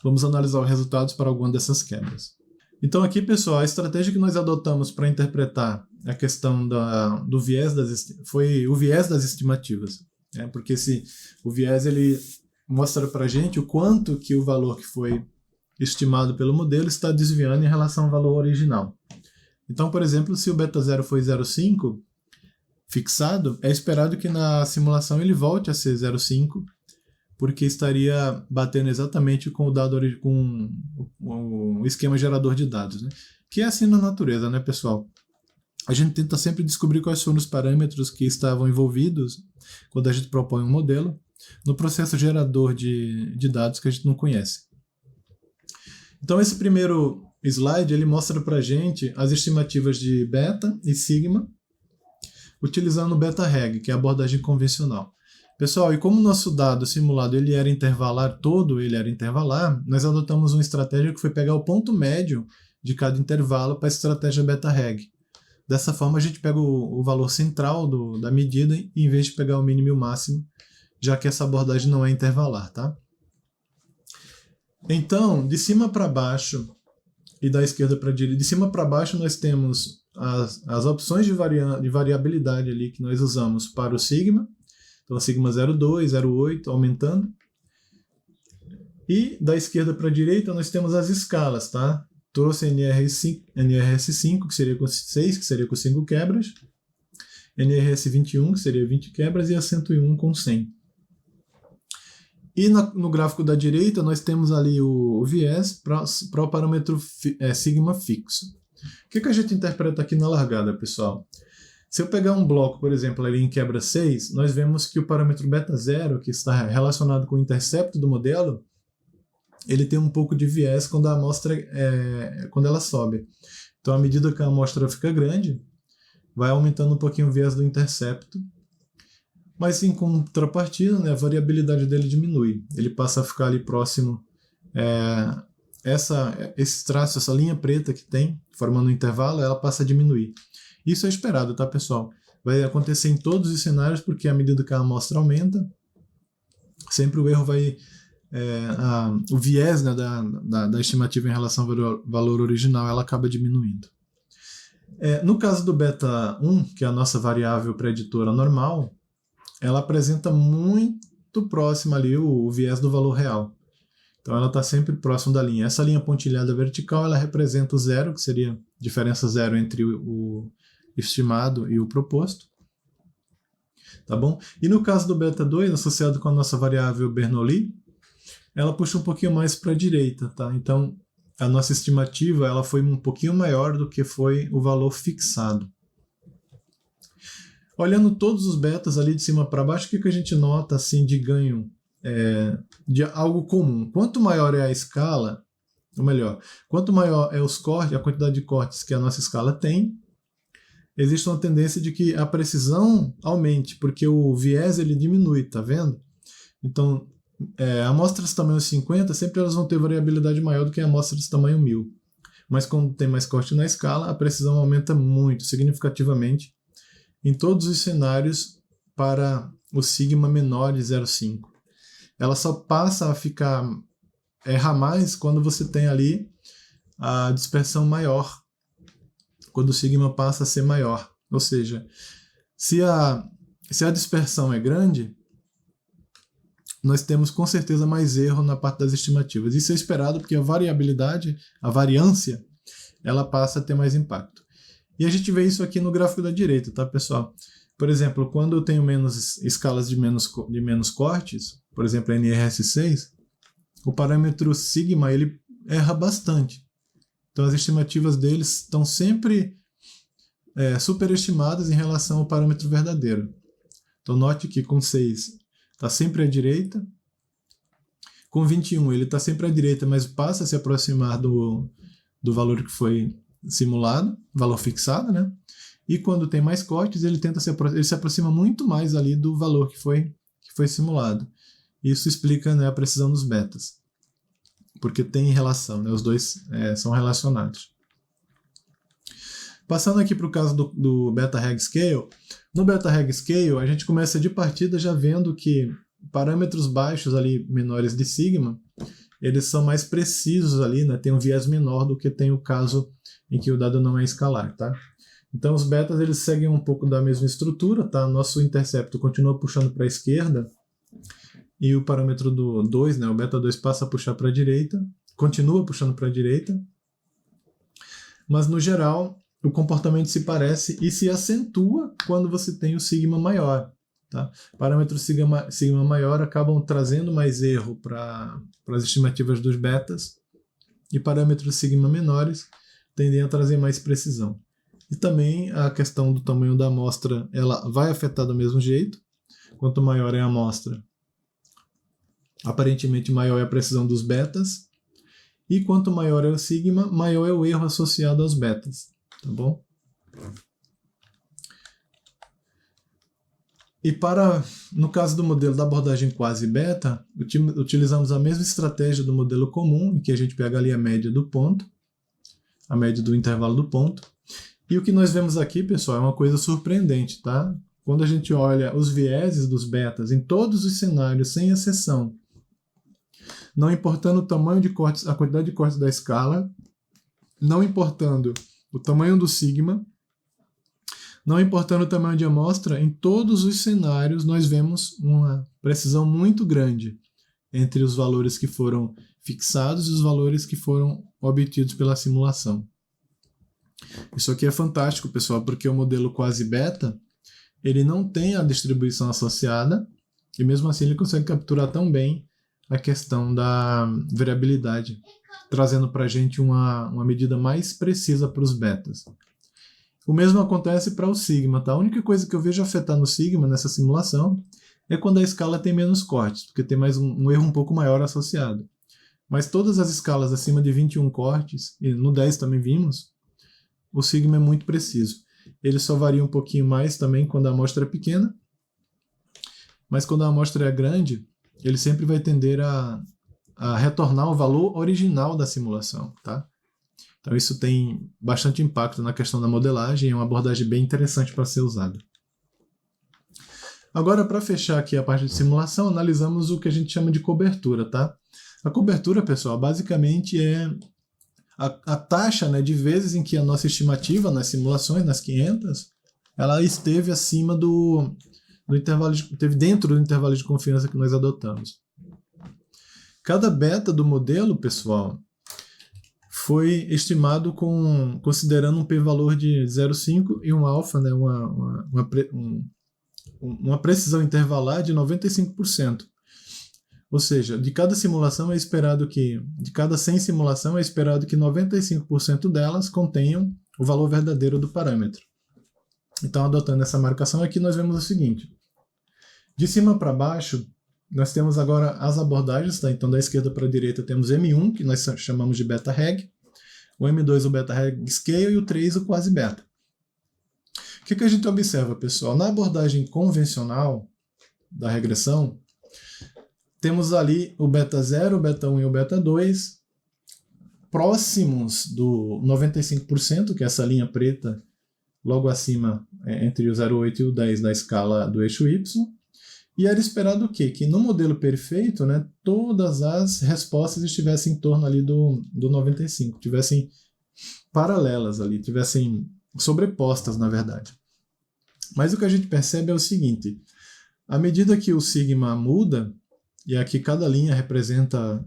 Vamos analisar os resultados para alguma dessas quebras. Então aqui, pessoal, a estratégia que nós adotamos para interpretar a questão do viés foi o viés das estimativas. Né? Porque o viés ele mostra para a gente o quanto que o valor que foi estimado pelo modelo está desviando em relação ao valor original. Então, por exemplo, se o beta 0 foi 0,5, fixado, é esperado que na simulação ele volte a ser 0,5, porque estaria batendo exatamente com o dado com o esquema gerador de dados, né? Que é assim na natureza, né, pessoal? A gente tenta sempre descobrir quais foram os parâmetros que estavam envolvidos quando a gente propõe um modelo no processo gerador de dados que a gente não conhece. Então esse primeiro slide ele mostra para a gente as estimativas de beta e sigma, utilizando o beta-reg, que é a abordagem convencional. Pessoal, e como o nosso dado simulado ele era intervalar, nós adotamos uma estratégia que foi pegar o ponto médio de cada intervalo para a estratégia beta-reg. Dessa forma, a gente pega o valor central da medida, em vez de pegar o mínimo e o máximo, já que essa abordagem não é intervalar, tá? Então, de cima para baixo e da esquerda para a direita, de cima para baixo nós temos as opções de variabilidade ali que nós usamos para o sigma. Então, sigma 0,2, 0,8, aumentando. E da esquerda para a direita nós temos as escalas, tá? Trouxe NRS5, que seria com 6, que seria com 5 quebras, NRS21, que seria 20 quebras, e a 101 com 100. E no gráfico da direita nós temos ali o viés para o parâmetro sigma fixo. O que a gente interpreta aqui na largada, pessoal? Se eu pegar um bloco, por exemplo, ali em quebra 6, nós vemos que o parâmetro beta 0, que está relacionado com o intercepto do modelo, ele tem um pouco de viés quando a amostra quando ela sobe. Então, à medida que a amostra fica grande, vai aumentando um pouquinho o viés do intercepto, mas em contrapartida, né, a variabilidade dele diminui. Ele passa a ficar ali próximo, esse traço, essa linha preta que tem, formando um intervalo, ela passa a diminuir. Isso é esperado, tá, pessoal? Vai acontecer em todos os cenários, porque à medida que a amostra aumenta, sempre o erro vai... o viés, né, da estimativa em relação ao valor original, ela acaba diminuindo. No caso do beta 1, que é a nossa variável preditora normal, ela apresenta muito próximo ali o viés do valor real. Então ela está sempre próximo da linha. Essa linha pontilhada vertical, ela representa o zero, que seria a diferença zero entre o estimado e o proposto. Tá bom? E no caso do beta 2, associado com a nossa variável Bernoulli, ela puxa um pouquinho mais para a direita, tá? Então a nossa estimativa ela foi um pouquinho maior do que foi o valor fixado. Olhando todos os betas ali de cima para baixo, o que a gente nota assim de ganho de algo comum? Quanto maior é a escala, ou melhor, quanto maior é os cortes, a quantidade de cortes que a nossa escala tem, existe uma tendência de que a precisão aumente, porque o viés ele diminui, tá vendo? Então, amostras tamanho 50, sempre elas vão ter variabilidade maior do que amostras tamanho 1000. Mas quando tem mais corte na escala, a precisão aumenta muito, significativamente, em todos os cenários para o sigma menor de 0,5. Ela só passa a errar mais quando você tem ali a dispersão maior, quando o sigma passa a ser maior. Ou seja, se a dispersão é grande, nós temos com certeza mais erro na parte das estimativas. Isso é esperado porque a variabilidade, a variância, ela passa a ter mais impacto. E a gente vê isso aqui no gráfico da direita, tá, pessoal? Por exemplo, quando eu tenho menos escalas de menos cortes, por exemplo, NRS6, o parâmetro sigma ele erra bastante. Então as estimativas deles estão sempre superestimadas em relação ao parâmetro verdadeiro. Então note que com 6 está sempre à direita, com 21 ele está sempre à direita, mas passa a se aproximar do valor que foi simulado, valor fixado, né? E quando tem mais cortes, ele se aproxima muito mais ali do valor que foi simulado. Isso explica, né, a precisão dos betas, porque tem relação, né? Os dois são relacionados. Passando aqui para o caso do Beta Reg Scale, no Beta Reg Scale a gente começa de partida já vendo que parâmetros baixos ali, menores de sigma, eles são mais precisos ali, né? Tem um viés menor do que tem o caso em que o dado não é escalar, tá? Então os betas eles seguem um pouco da mesma estrutura, tá? Nosso intercepto continua puxando para a esquerda e o parâmetro do 2, né, o beta 2 passa a puxar para a direita, continua puxando para a direita, mas no geral o comportamento se parece e se acentua quando você tem o sigma maior. Tá? Parâmetros sigma maior acabam trazendo mais erro para as estimativas dos betas e parâmetros sigma menores tendem a trazer mais precisão. E também a questão do tamanho da amostra ela vai afetar do mesmo jeito. Quanto maior é a amostra, aparentemente maior é a precisão dos betas. E quanto maior é o sigma, maior é o erro associado aos betas. Tá bom? E no caso do modelo da abordagem quasi beta, utilizamos a mesma estratégia do modelo comum, em que a gente pega ali a média do ponto, a média do intervalo do ponto. E o que nós vemos aqui, pessoal, é uma coisa surpreendente, tá? Quando a gente olha os vieses dos betas em todos os cenários, sem exceção, não importando o tamanho de cortes, a quantidade de cortes da escala, não importando o tamanho do sigma, não importando o tamanho de amostra, em todos os cenários nós vemos uma precisão muito grande entre os valores que foram fixados e os valores que foram obtidos pela simulação. Isso aqui é fantástico, pessoal, porque o modelo quasi-beta ele não tem a distribuição associada e mesmo assim ele consegue capturar tão bem a questão da variabilidade, trazendo para a gente uma medida mais precisa para os betas. O mesmo acontece para o sigma, tá? A única coisa que eu vejo afetar no sigma nessa simulação é quando a escala tem menos cortes, porque tem mais um erro um pouco maior associado. Mas todas as escalas acima de 21 cortes, e no 10 também vimos, o sigma é muito preciso. Ele só varia um pouquinho mais também quando a amostra é pequena, mas quando a amostra é grande, ele sempre vai tender a retornar o valor original da simulação, tá? Então isso tem bastante impacto na questão da modelagem, é uma abordagem bem interessante para ser usada. Agora, para fechar aqui a parte de simulação, analisamos o que a gente chama de cobertura, tá? A cobertura, pessoal, basicamente é a taxa, né, de vezes em que a nossa estimativa nas simulações, nas 500, ela esteve acima do intervalo, esteve dentro do intervalo de confiança que nós adotamos. Cada beta do modelo, pessoal, foi estimado considerando um p-valor de 0,5 e um alfa, né, uma precisão intervalar de 95%. Ou seja, de cada 100 simulação é esperado que 95% delas contenham o valor verdadeiro do parâmetro. Então, adotando essa marcação aqui, nós vemos o seguinte. De cima para baixo, nós temos agora as abordagens, tá? Então da esquerda para a direita temos M1, que nós chamamos de beta-reg, o M2 o beta-reg scale e o 3 o quasi-beta. O que a gente observa, pessoal? Na abordagem convencional da regressão, temos ali o beta 0, o beta 1 e o beta 2 próximos do 95%, que é essa linha preta logo acima, entre o 0,8 e o 10 da escala do eixo Y. E era esperado o quê? Que no modelo perfeito, né, todas as respostas estivessem em torno ali do 95, tivessem paralelas ali, tivessem sobrepostas, na verdade. Mas o que a gente percebe é o seguinte, à medida que o sigma muda, e aqui cada linha representa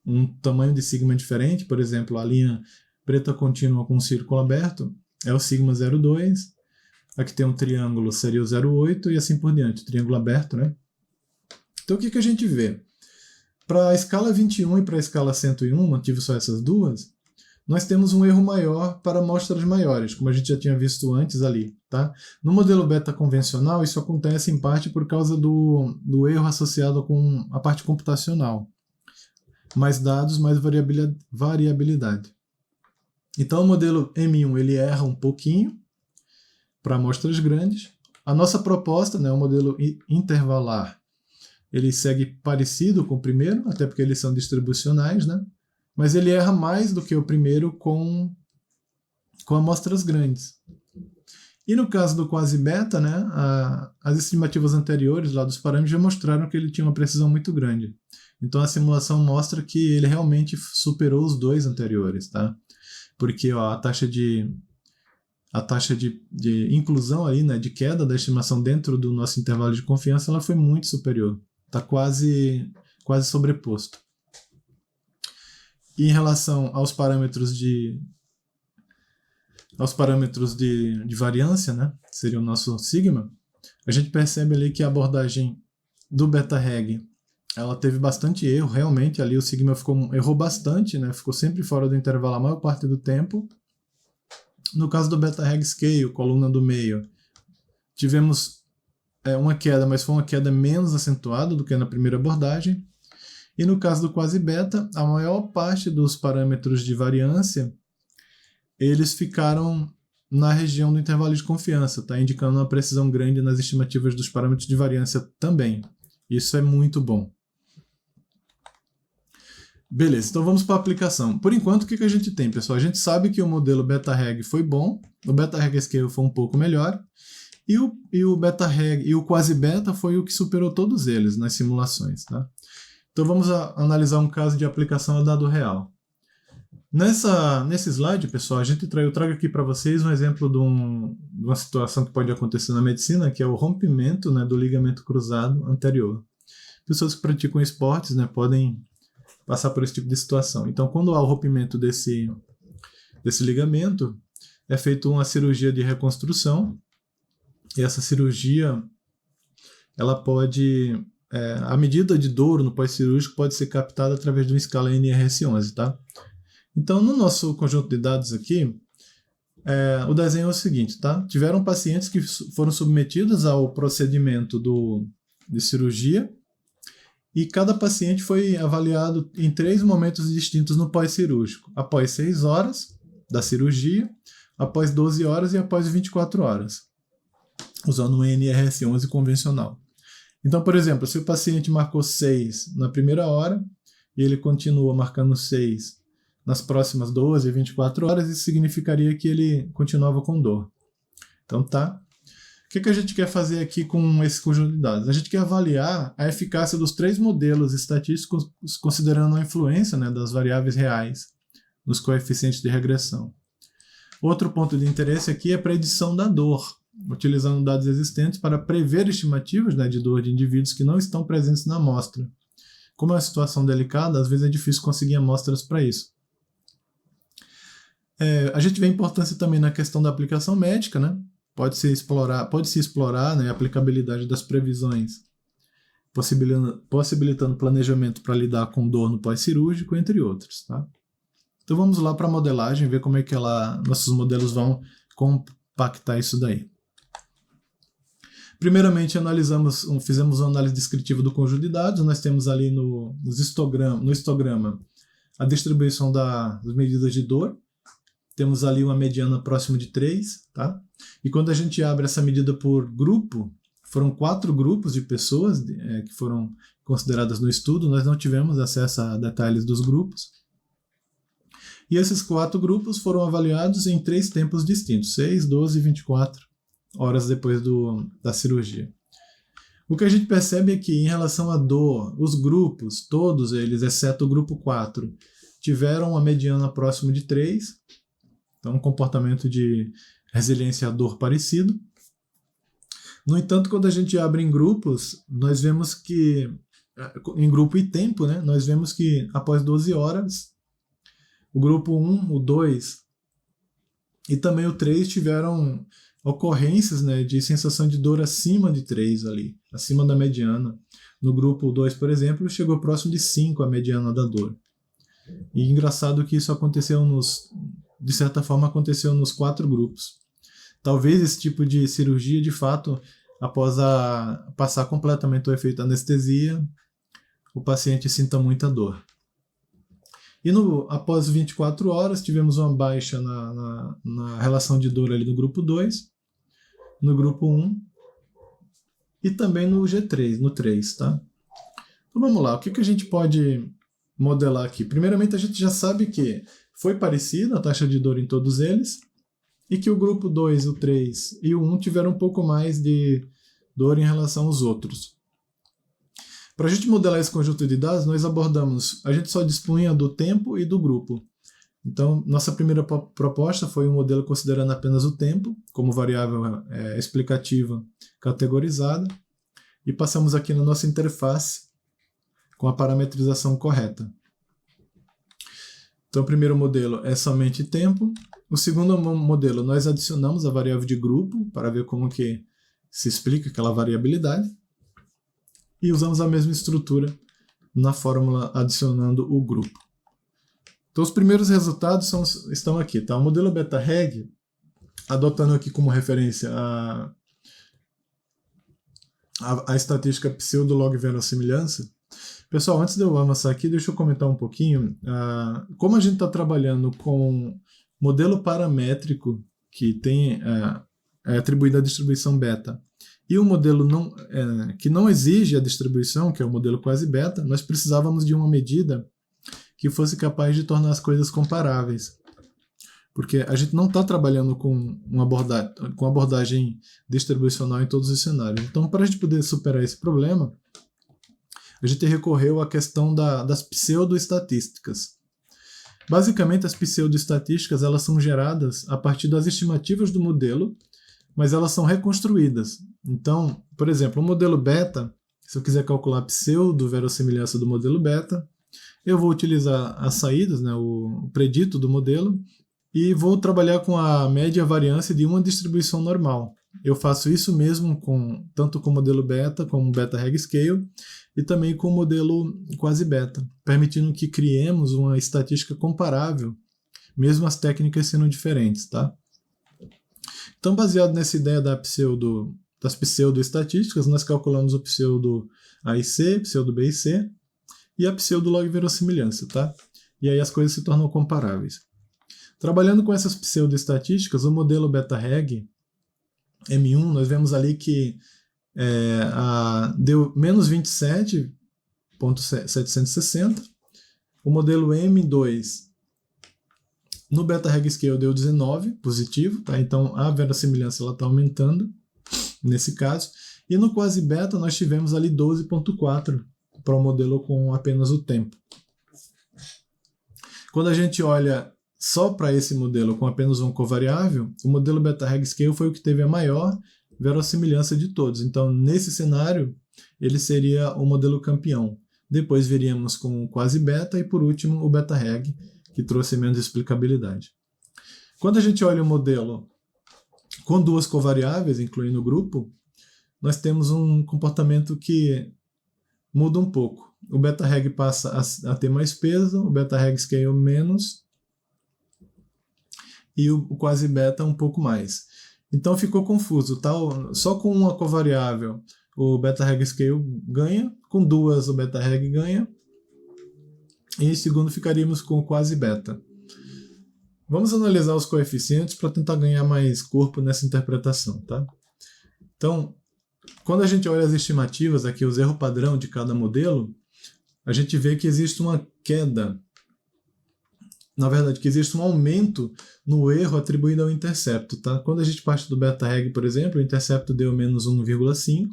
um tamanho de sigma diferente, por exemplo, a linha preta contínua com um círculo aberto é o sigma 0,2, aqui tem um triângulo, seria o 0,8 e assim por diante, triângulo aberto, né? Então o que a gente vê? Para a escala 21 e para a escala 101, mantive só essas duas, nós temos um erro maior para amostras maiores, como a gente já tinha visto antes ali. Tá? No modelo beta convencional, isso acontece em parte por causa do erro associado com a parte computacional. Mais dados, mais variabilidade. Então o modelo M1 ele erra um pouquinho para amostras grandes. A nossa proposta, né, o modelo intervalar, ele segue parecido com o primeiro, até porque eles são distribucionais, né? Mas ele erra mais do que o primeiro com amostras grandes. E no caso do quasi-beta, né, as estimativas anteriores lá dos parâmetros já mostraram que ele tinha uma precisão muito grande. Então a simulação mostra que ele realmente superou os dois anteriores, tá? Porque ó, a taxa de inclusão ali, né, de queda da estimação dentro do nosso intervalo de confiança, ela foi muito superior. Está quase sobreposto. E em relação aos parâmetros de variância, né, seria o nosso sigma, a gente percebe ali que a abordagem do beta-reg ela teve bastante erro, realmente ali o sigma errou bastante, né, ficou sempre fora do intervalo a maior parte do tempo. No caso do beta-reg scale, coluna do meio, tivemos uma queda, mas foi uma queda menos acentuada do que na primeira abordagem. E no caso do quasi-beta, a maior parte dos parâmetros de variância, eles ficaram na região do intervalo de confiança, tá? Indicando uma precisão grande nas estimativas dos parâmetros de variância também. Isso é muito bom. Beleza, então vamos para a aplicação. Por enquanto, o que a gente tem, pessoal? A gente sabe que o modelo beta-reg foi bom, o beta-reg scale foi um pouco melhor, e o beta-reg e o quasi-beta foi o que superou todos eles nas simulações, tá? Então vamos analisar um caso de aplicação a dado real. Nesse slide, pessoal, eu trago aqui para vocês um exemplo de uma situação que pode acontecer na medicina, que é o rompimento, né, do ligamento cruzado anterior. pessoas que praticam esportes, né, podem passar por esse tipo de situação. Então, quando há o rompimento desse ligamento, é feita uma cirurgia de reconstrução, e essa cirurgia, ela pode, a medida de dor no pós-cirúrgico pode ser captada através de uma escala NRS-11, tá? Então, no nosso conjunto de dados aqui, o desenho é o seguinte, tá? Tiveram pacientes que foram submetidos ao procedimento de cirurgia, e cada paciente foi avaliado em 3 momentos distintos no pós-cirúrgico, após 6 horas da cirurgia, após 12 horas e após 24 horas, usando um NRS-11 convencional. Então, por exemplo, se o paciente marcou 6 na primeira hora e ele continua marcando 6 nas próximas 12 e 24 horas, isso significaria que ele continuava com dor. Então, tá. O que a gente quer fazer aqui com esse conjunto de dados? A gente quer avaliar a eficácia dos 3 modelos estatísticos, considerando a influência, né, das variáveis reais nos coeficientes de regressão. Outro ponto de interesse aqui é a predição da dor, utilizando dados existentes para prever estimativas, né, de dor de indivíduos que não estão presentes na amostra. Como é uma situação delicada, às vezes é difícil conseguir amostras para isso. A gente vê a importância também na questão da aplicação médica, né? Pode-se explorar, né, a aplicabilidade das previsões, possibilitando planejamento para lidar com dor no pós-cirúrgico, entre outros. Tá? Então vamos lá para a modelagem, ver como é que nossos modelos vão compactar isso daí. Primeiramente, fizemos uma análise descritiva do conjunto de dados. Nós temos ali no histograma a distribuição das medidas de dor. Temos ali uma mediana próxima de 3, tá? E quando a gente abre essa medida por grupo, foram 4 grupos de pessoas que foram consideradas no estudo, nós não tivemos acesso a detalhes dos grupos. E esses 4 grupos foram avaliados em 3 tempos distintos, 6, 12 e 24 horas depois da cirurgia. O que a gente percebe é que, em relação à dor, os grupos, todos eles, exceto o grupo 4, tiveram uma mediana próxima de 3, então um comportamento de resiliência à dor parecido. No entanto, quando a gente abre em grupos, nós vemos que, em grupo e tempo, né, nós vemos que após 12 horas, o grupo 1, o 2 e também o 3 tiveram ocorrências, né, de sensação de dor acima de 3 ali, acima da mediana. No grupo 2, por exemplo, chegou próximo de 5 a mediana da dor. E engraçado que isso aconteceu de certa forma aconteceu nos 4 grupos. Talvez esse tipo de cirurgia, de fato, após passar completamente o efeito da anestesia, o paciente sinta muita dor. E após 24 horas, tivemos uma baixa na relação de dor ali no grupo 2, no grupo 1 e também no G3, no 3, tá? Então vamos lá, o que a gente pode modelar aqui? Primeiramente, a gente já sabe que foi parecida a taxa de dor em todos eles, e que o grupo 2, o 3 e o 1 tiveram um pouco mais de dor em relação aos outros. Para a gente modelar esse conjunto de dados, a gente só dispunha do tempo e do grupo. Então, nossa primeira proposta foi um modelo considerando apenas o tempo, como variável explicativa categorizada, e passamos aqui na nossa interface com a parametrização correta. Então, o primeiro modelo é somente tempo. O segundo modelo, nós adicionamos a variável de grupo para ver como que se explica aquela variabilidade. E usamos a mesma estrutura na fórmula adicionando o grupo. Então, os primeiros resultados estão aqui. Tá? O modelo beta-reg, adotando aqui como referência a estatística pseudo-log-verossimilhança. Pessoal, antes de eu avançar aqui, deixa eu comentar um pouquinho. Como a gente está trabalhando com modelo paramétrico que tem atribuído a distribuição beta e um modelo que não exige a distribuição, que é o modelo quase beta, nós precisávamos de uma medida que fosse capaz de tornar as coisas comparáveis. Porque a gente não está trabalhando com abordagem distribucional em todos os cenários. Então, para a gente poder superar esse problema, a gente recorreu à questão das pseudoestatísticas. Basicamente, as pseudoestatísticas elas são geradas a partir das estimativas do modelo, mas elas são reconstruídas. Então, por exemplo, o modelo beta Se eu quiser calcular a pseudo-verossimilhança do modelo beta, eu vou utilizar as saídas, né, o predito do modelo, e vou trabalhar com a média variância de uma distribuição normal. Eu faço isso mesmo tanto com o modelo beta como o beta-reg-scale e também com o modelo quasi-beta, permitindo que criemos uma estatística comparável, mesmo as técnicas sendo diferentes, tá? Então, baseado nessa ideia das pseudo-estatísticas, nós calculamos o pseudo-A e C, pseudo-B e C, e a pseudo-log-verossimilhança, tá? E aí as coisas se tornam comparáveis. Trabalhando com essas pseudo-estatísticas, o modelo beta-reg M1, nós vemos ali que deu menos 27,760. O modelo M2 no beta-reg-scale deu 19, positivo, tá? Então a verossimilhança está aumentando nesse caso. E no quasi-beta nós tivemos ali 12,4 para o modelo com apenas o tempo. Quando a gente olha só para esse modelo com apenas um covariável, o modelo beta-reg-scale foi o que teve a maior verossimilhança de todos. Então, nesse cenário, ele seria o modelo campeão. Depois viríamos com o quasi-beta e, por último, o beta-reg, que trouxe menos explicabilidade. Quando a gente olha o modelo com duas covariáveis, incluindo o grupo, nós temos um comportamento que muda um pouco. O beta-reg passa a ter mais peso, o beta-reg-scale menos, e o quasi-beta um pouco mais. Então ficou confuso. Só com uma covariável o beta-reg-scale ganha, com duas o beta-reg ganha, e em segundo ficaríamos com o quasi-beta. Vamos analisar os coeficientes para tentar ganhar mais corpo nessa interpretação, tá? Então, quando a gente olha as estimativas aqui, os erros padrão de cada modelo, a gente vê que existe uma queda, na verdade, que existe um aumento no erro atribuído ao intercepto, tá? Quando a gente parte do beta-reg, por exemplo, o intercepto deu menos 1,5,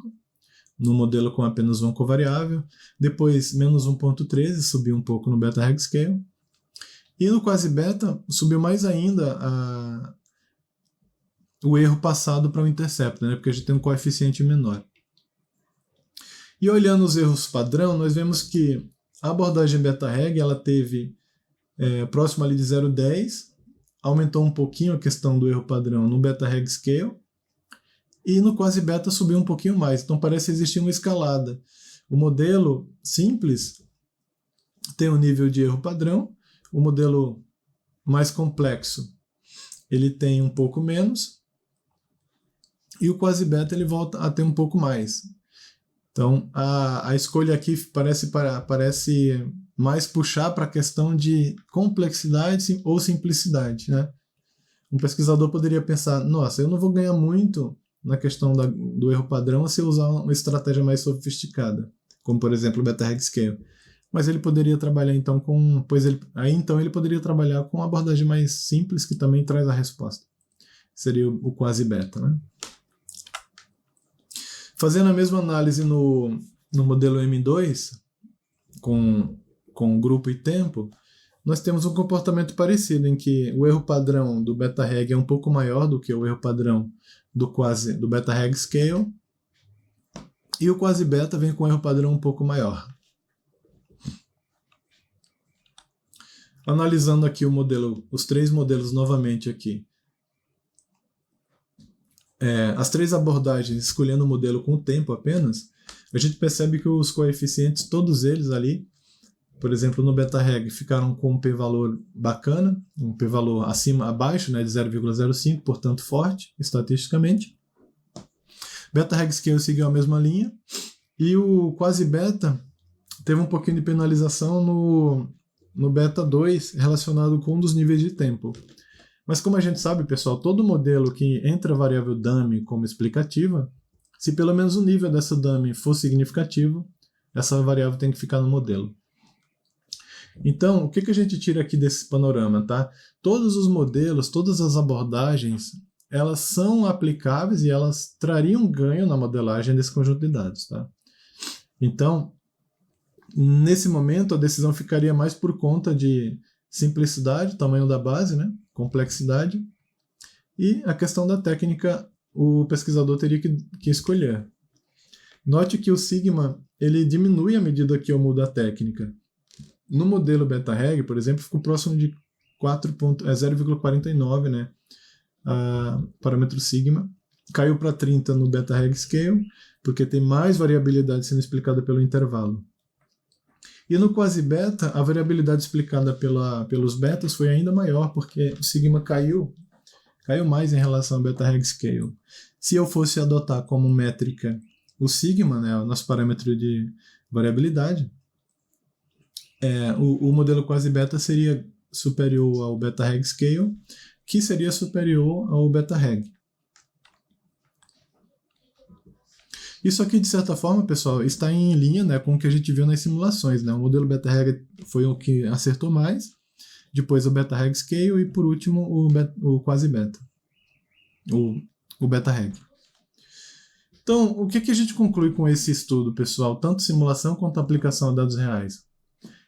no modelo com apenas uma covariável, depois menos 1,13, subiu um pouco no beta-reg-scale, e no quasi-beta subiu mais ainda o erro passado para o intercepto, né? Porque a gente tem um coeficiente menor. E olhando os erros padrão, nós vemos que a abordagem beta-reg ela teve próximo ali de 0,10, aumentou um pouquinho a questão do erro padrão no beta-reg-scale, e no quasi-beta subiu um pouquinho mais. Então parece existir uma escalada. O modelo simples tem um nível de erro padrão, o modelo mais complexo ele tem um pouco menos, e o quasi-beta ele volta a ter um pouco mais. Então a escolha aqui parece mais puxar para a questão de complexidade ou simplicidade, né? Um pesquisador poderia pensar, nossa, eu não vou ganhar muito na questão do erro padrão se eu usar uma estratégia mais sofisticada, como por exemplo o beta-reg-scale. Mas ele poderia trabalhar então então ele poderia trabalhar com uma abordagem mais simples que também traz a resposta. Seria o quasi-beta, né? Fazendo a mesma análise no modelo M2, com grupo e tempo, nós temos um comportamento parecido, em que o erro padrão do beta-reg é um pouco maior do que o erro padrão do beta-reg-scale, e o quasi-beta vem com um erro padrão um pouco maior. Analisando aqui os três modelos novamente aqui, as três abordagens, escolhendo o modelo com o tempo apenas, a gente percebe que os coeficientes, todos eles ali, por exemplo, no beta-reg, ficaram com um p-valor bacana, um p-valor abaixo, né, de 0,05, portanto forte, estatisticamente. Beta-reg-scale seguiu a mesma linha, e o quasi-beta teve um pouquinho de penalização no beta 2, relacionado com um dos níveis de tempo. Mas como a gente sabe, pessoal, todo modelo que entra a variável dummy como explicativa, se pelo menos o nível dessa dummy for significativo, essa variável tem que ficar no modelo. Então, o que a gente tira aqui desse panorama, tá? Todos os modelos, todas as abordagens, elas são aplicáveis e elas trariam ganho na modelagem desse conjunto de dados, tá? Então, nesse momento, a decisão ficaria mais por conta de simplicidade, tamanho da base, né? Complexidade, e a questão da técnica o pesquisador teria que escolher. Note que o sigma ele diminui à medida que eu mudo a técnica. No modelo beta-reg, por exemplo, ficou próximo de 0,49, né? Parâmetro sigma. Caiu para 30 no beta-reg scale, porque tem mais variabilidade sendo explicada pelo intervalo. E no quasi-beta, a variabilidade explicada pelos betas foi ainda maior, porque o sigma caiu mais em relação ao beta-reg scale. Se eu fosse adotar como métrica o sigma, né, o nosso parâmetro de variabilidade, o modelo quasi-beta seria superior ao beta-reg scale, que seria superior ao beta-reg. Isso aqui, de certa forma, pessoal, está em linha, né, com o que a gente viu nas simulações. Né? O modelo beta-reg foi o que acertou mais, depois o beta-reg scale e, por último, o quasi-beta, o beta-reg. Então, o que a gente conclui com esse estudo, pessoal? Tanto simulação quanto aplicação a dados reais.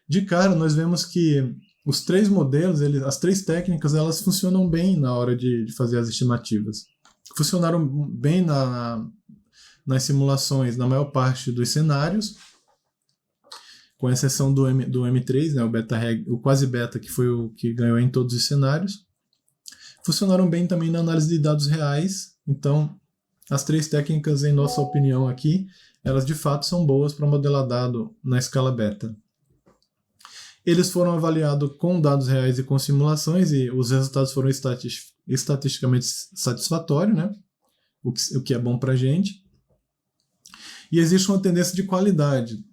De cara, nós vemos que os três modelos, as três técnicas, elas funcionam bem na hora de fazer as estimativas. Funcionaram bem nas simulações, na maior parte dos cenários, com exceção do M3, né, o quasi-beta, que foi o que ganhou em todos os cenários. Funcionaram bem também na análise de dados reais. Então, as três técnicas, em nossa opinião aqui, elas de fato são boas para modelar dado na escala beta. Eles foram avaliados com dados reais e com simulações, e os resultados foram estatisticamente satisfatórios, né? O que é bom para a gente. E existe uma tendência de qualidade,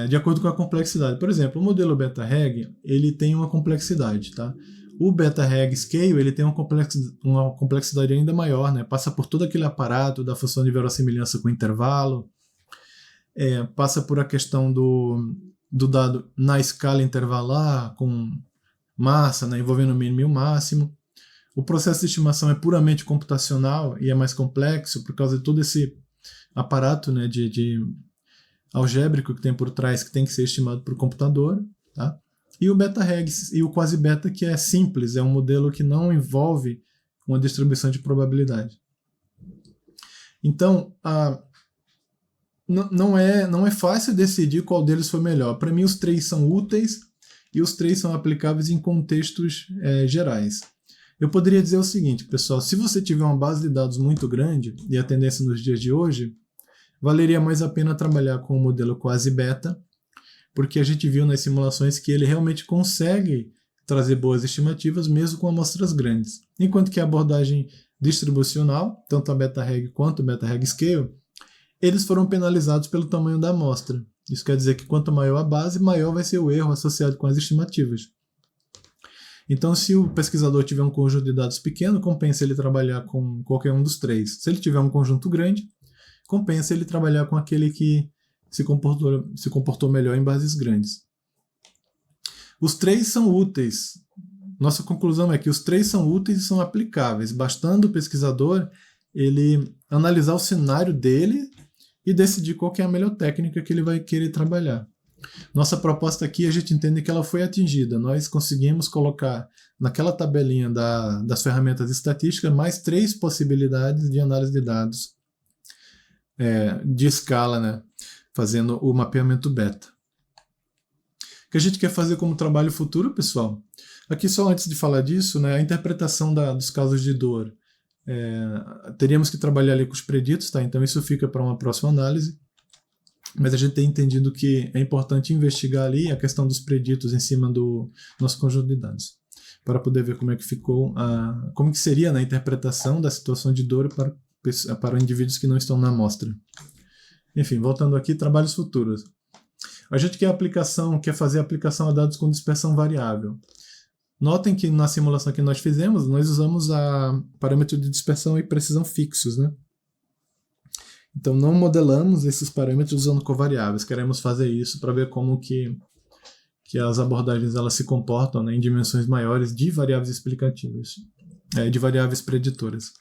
de acordo com a complexidade. Por exemplo, o modelo beta-reg, ele tem uma complexidade, tá? O beta-reg scale, ele tem uma complexidade ainda maior, né? Passa por todo aquele aparato da função de verossimilhança com intervalo, passa por a questão do dado na escala intervalar, com massa, né? Envolvendo o mínimo e o máximo. O processo de estimação é puramente computacional e é mais complexo por causa de todo esse aparato, né, de algébrico que tem por trás, que tem que ser estimado por computador, tá? E o beta-reg e o quasi-beta, que é simples, é um modelo que não envolve uma distribuição de probabilidade. Então, não é fácil decidir qual deles foi melhor. Para mim, os três são úteis e os três são aplicáveis em contextos gerais. Eu poderia dizer o seguinte, pessoal, se você tiver uma base de dados muito grande, e a tendência nos dias de hoje, valeria mais a pena trabalhar com o modelo quasi-beta, porque a gente viu nas simulações que ele realmente consegue trazer boas estimativas mesmo com amostras grandes. Enquanto que a abordagem distribucional, tanto a beta-reg quanto o beta-reg scale, eles foram penalizados pelo tamanho da amostra. Isso quer dizer que quanto maior a base, maior vai ser o erro associado com as estimativas. Então, se o pesquisador tiver um conjunto de dados pequeno, compensa ele trabalhar com qualquer um dos três. Se ele tiver um conjunto grande, compensa ele trabalhar com aquele que se comportou melhor em bases grandes. Os três são úteis. Nossa conclusão é que os três são úteis e são aplicáveis, bastando o pesquisador ele analisar o cenário dele e decidir qual que é a melhor técnica que ele vai querer trabalhar. Nossa proposta aqui, a gente entende que ela foi atingida. Nós conseguimos colocar naquela tabelinha das ferramentas estatísticas mais 3 possibilidades de análise de dados de escala, né? Fazendo o mapeamento beta. O que a gente quer fazer como trabalho futuro, pessoal? Aqui só antes de falar disso, né, a interpretação dos casos de dor. Teríamos que trabalhar ali com os preditos, tá? Então isso fica para uma próxima análise. Mas a gente tem entendido que é importante investigar ali a questão dos preditos em cima do nosso conjunto de dados, para poder ver como é que ficou, como que seria na interpretação da situação de dor para indivíduos que não estão na amostra. Enfim, voltando aqui, trabalhos futuros. A gente quer fazer aplicação a dados com dispersão variável. Notem que na simulação que nós fizemos, nós usamos parâmetro de dispersão e precisão fixos, né? Então não modelamos esses parâmetros usando covariáveis. Queremos fazer isso para ver como que as abordagens elas se comportam, né, em dimensões maiores de variáveis explicativas, de variáveis preditoras.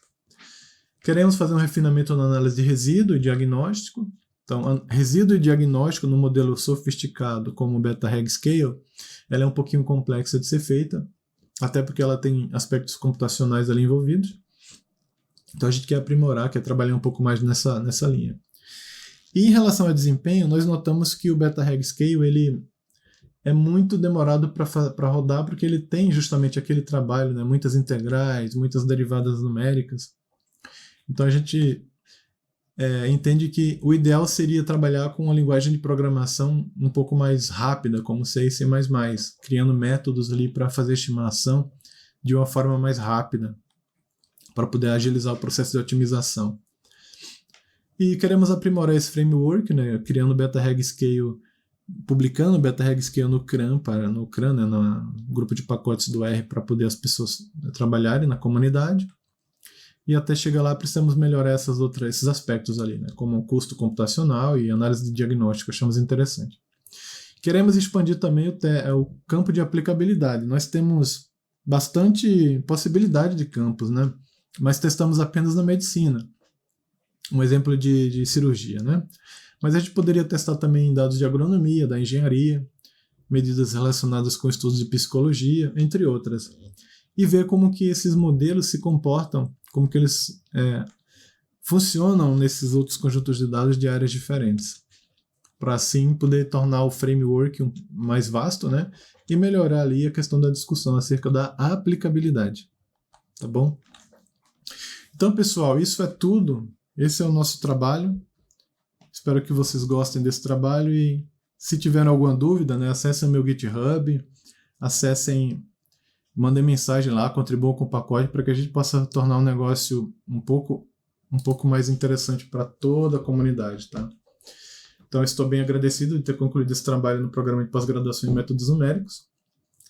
Queremos fazer um refinamento na análise de resíduo e diagnóstico. Então, resíduo e diagnóstico no modelo sofisticado como o beta-reg scale, ela é um pouquinho complexa de ser feita, até porque ela tem aspectos computacionais ali envolvidos. Então a gente quer aprimorar, quer trabalhar um pouco mais nessa linha. E em relação ao desempenho, nós notamos que o BetaReg Scale ele é muito demorado para rodar, porque ele tem justamente aquele trabalho, né? Muitas integrais, muitas derivadas numéricas. Então a gente entende que o ideal seria trabalhar com uma linguagem de programação um pouco mais rápida, como C e C++, criando métodos ali para fazer estimação de uma forma mais rápida, para poder agilizar o processo de otimização. E queremos aprimorar esse framework, né, criando o BetaReg Scale, publicando o BetaReg Scale no CRAN, né, no grupo de pacotes do R, para poder as pessoas trabalharem na comunidade. E até chegar lá precisamos melhorar esses aspectos ali, né, como o custo computacional e análise de diagnóstico, achamos interessante. Queremos expandir também o campo de aplicabilidade. Nós temos bastante possibilidade de campos, né, mas testamos apenas na medicina. Um exemplo de cirurgia, né? Mas a gente poderia testar também em dados de agronomia, da engenharia, medidas relacionadas com estudos de psicologia, entre outras. E ver como que esses modelos se comportam, como que eles funcionam nesses outros conjuntos de dados de áreas diferentes. Para assim poder tornar o framework mais vasto, né? E melhorar ali a questão da discussão acerca da aplicabilidade. Tá bom? Então, pessoal, isso é tudo. Esse é o nosso trabalho. Espero que vocês gostem desse trabalho e se tiverem alguma dúvida, né, acessem meu GitHub, mandem mensagem lá, contribuam com o pacote para que a gente possa tornar o negócio um pouco mais interessante para toda a comunidade, tá? Então, estou bem agradecido de ter concluído esse trabalho no programa de pós-graduação em métodos numéricos.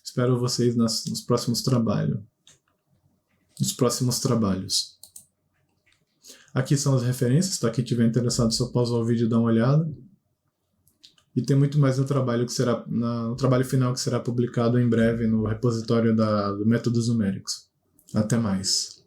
Espero vocês nos próximos trabalhos. Aqui são as referências, tá? Quem tiver interessado, só pausar o vídeo e dar uma olhada. E tem muito mais no trabalho no trabalho final que será publicado em breve no repositório do Métodos Numéricos. Até mais.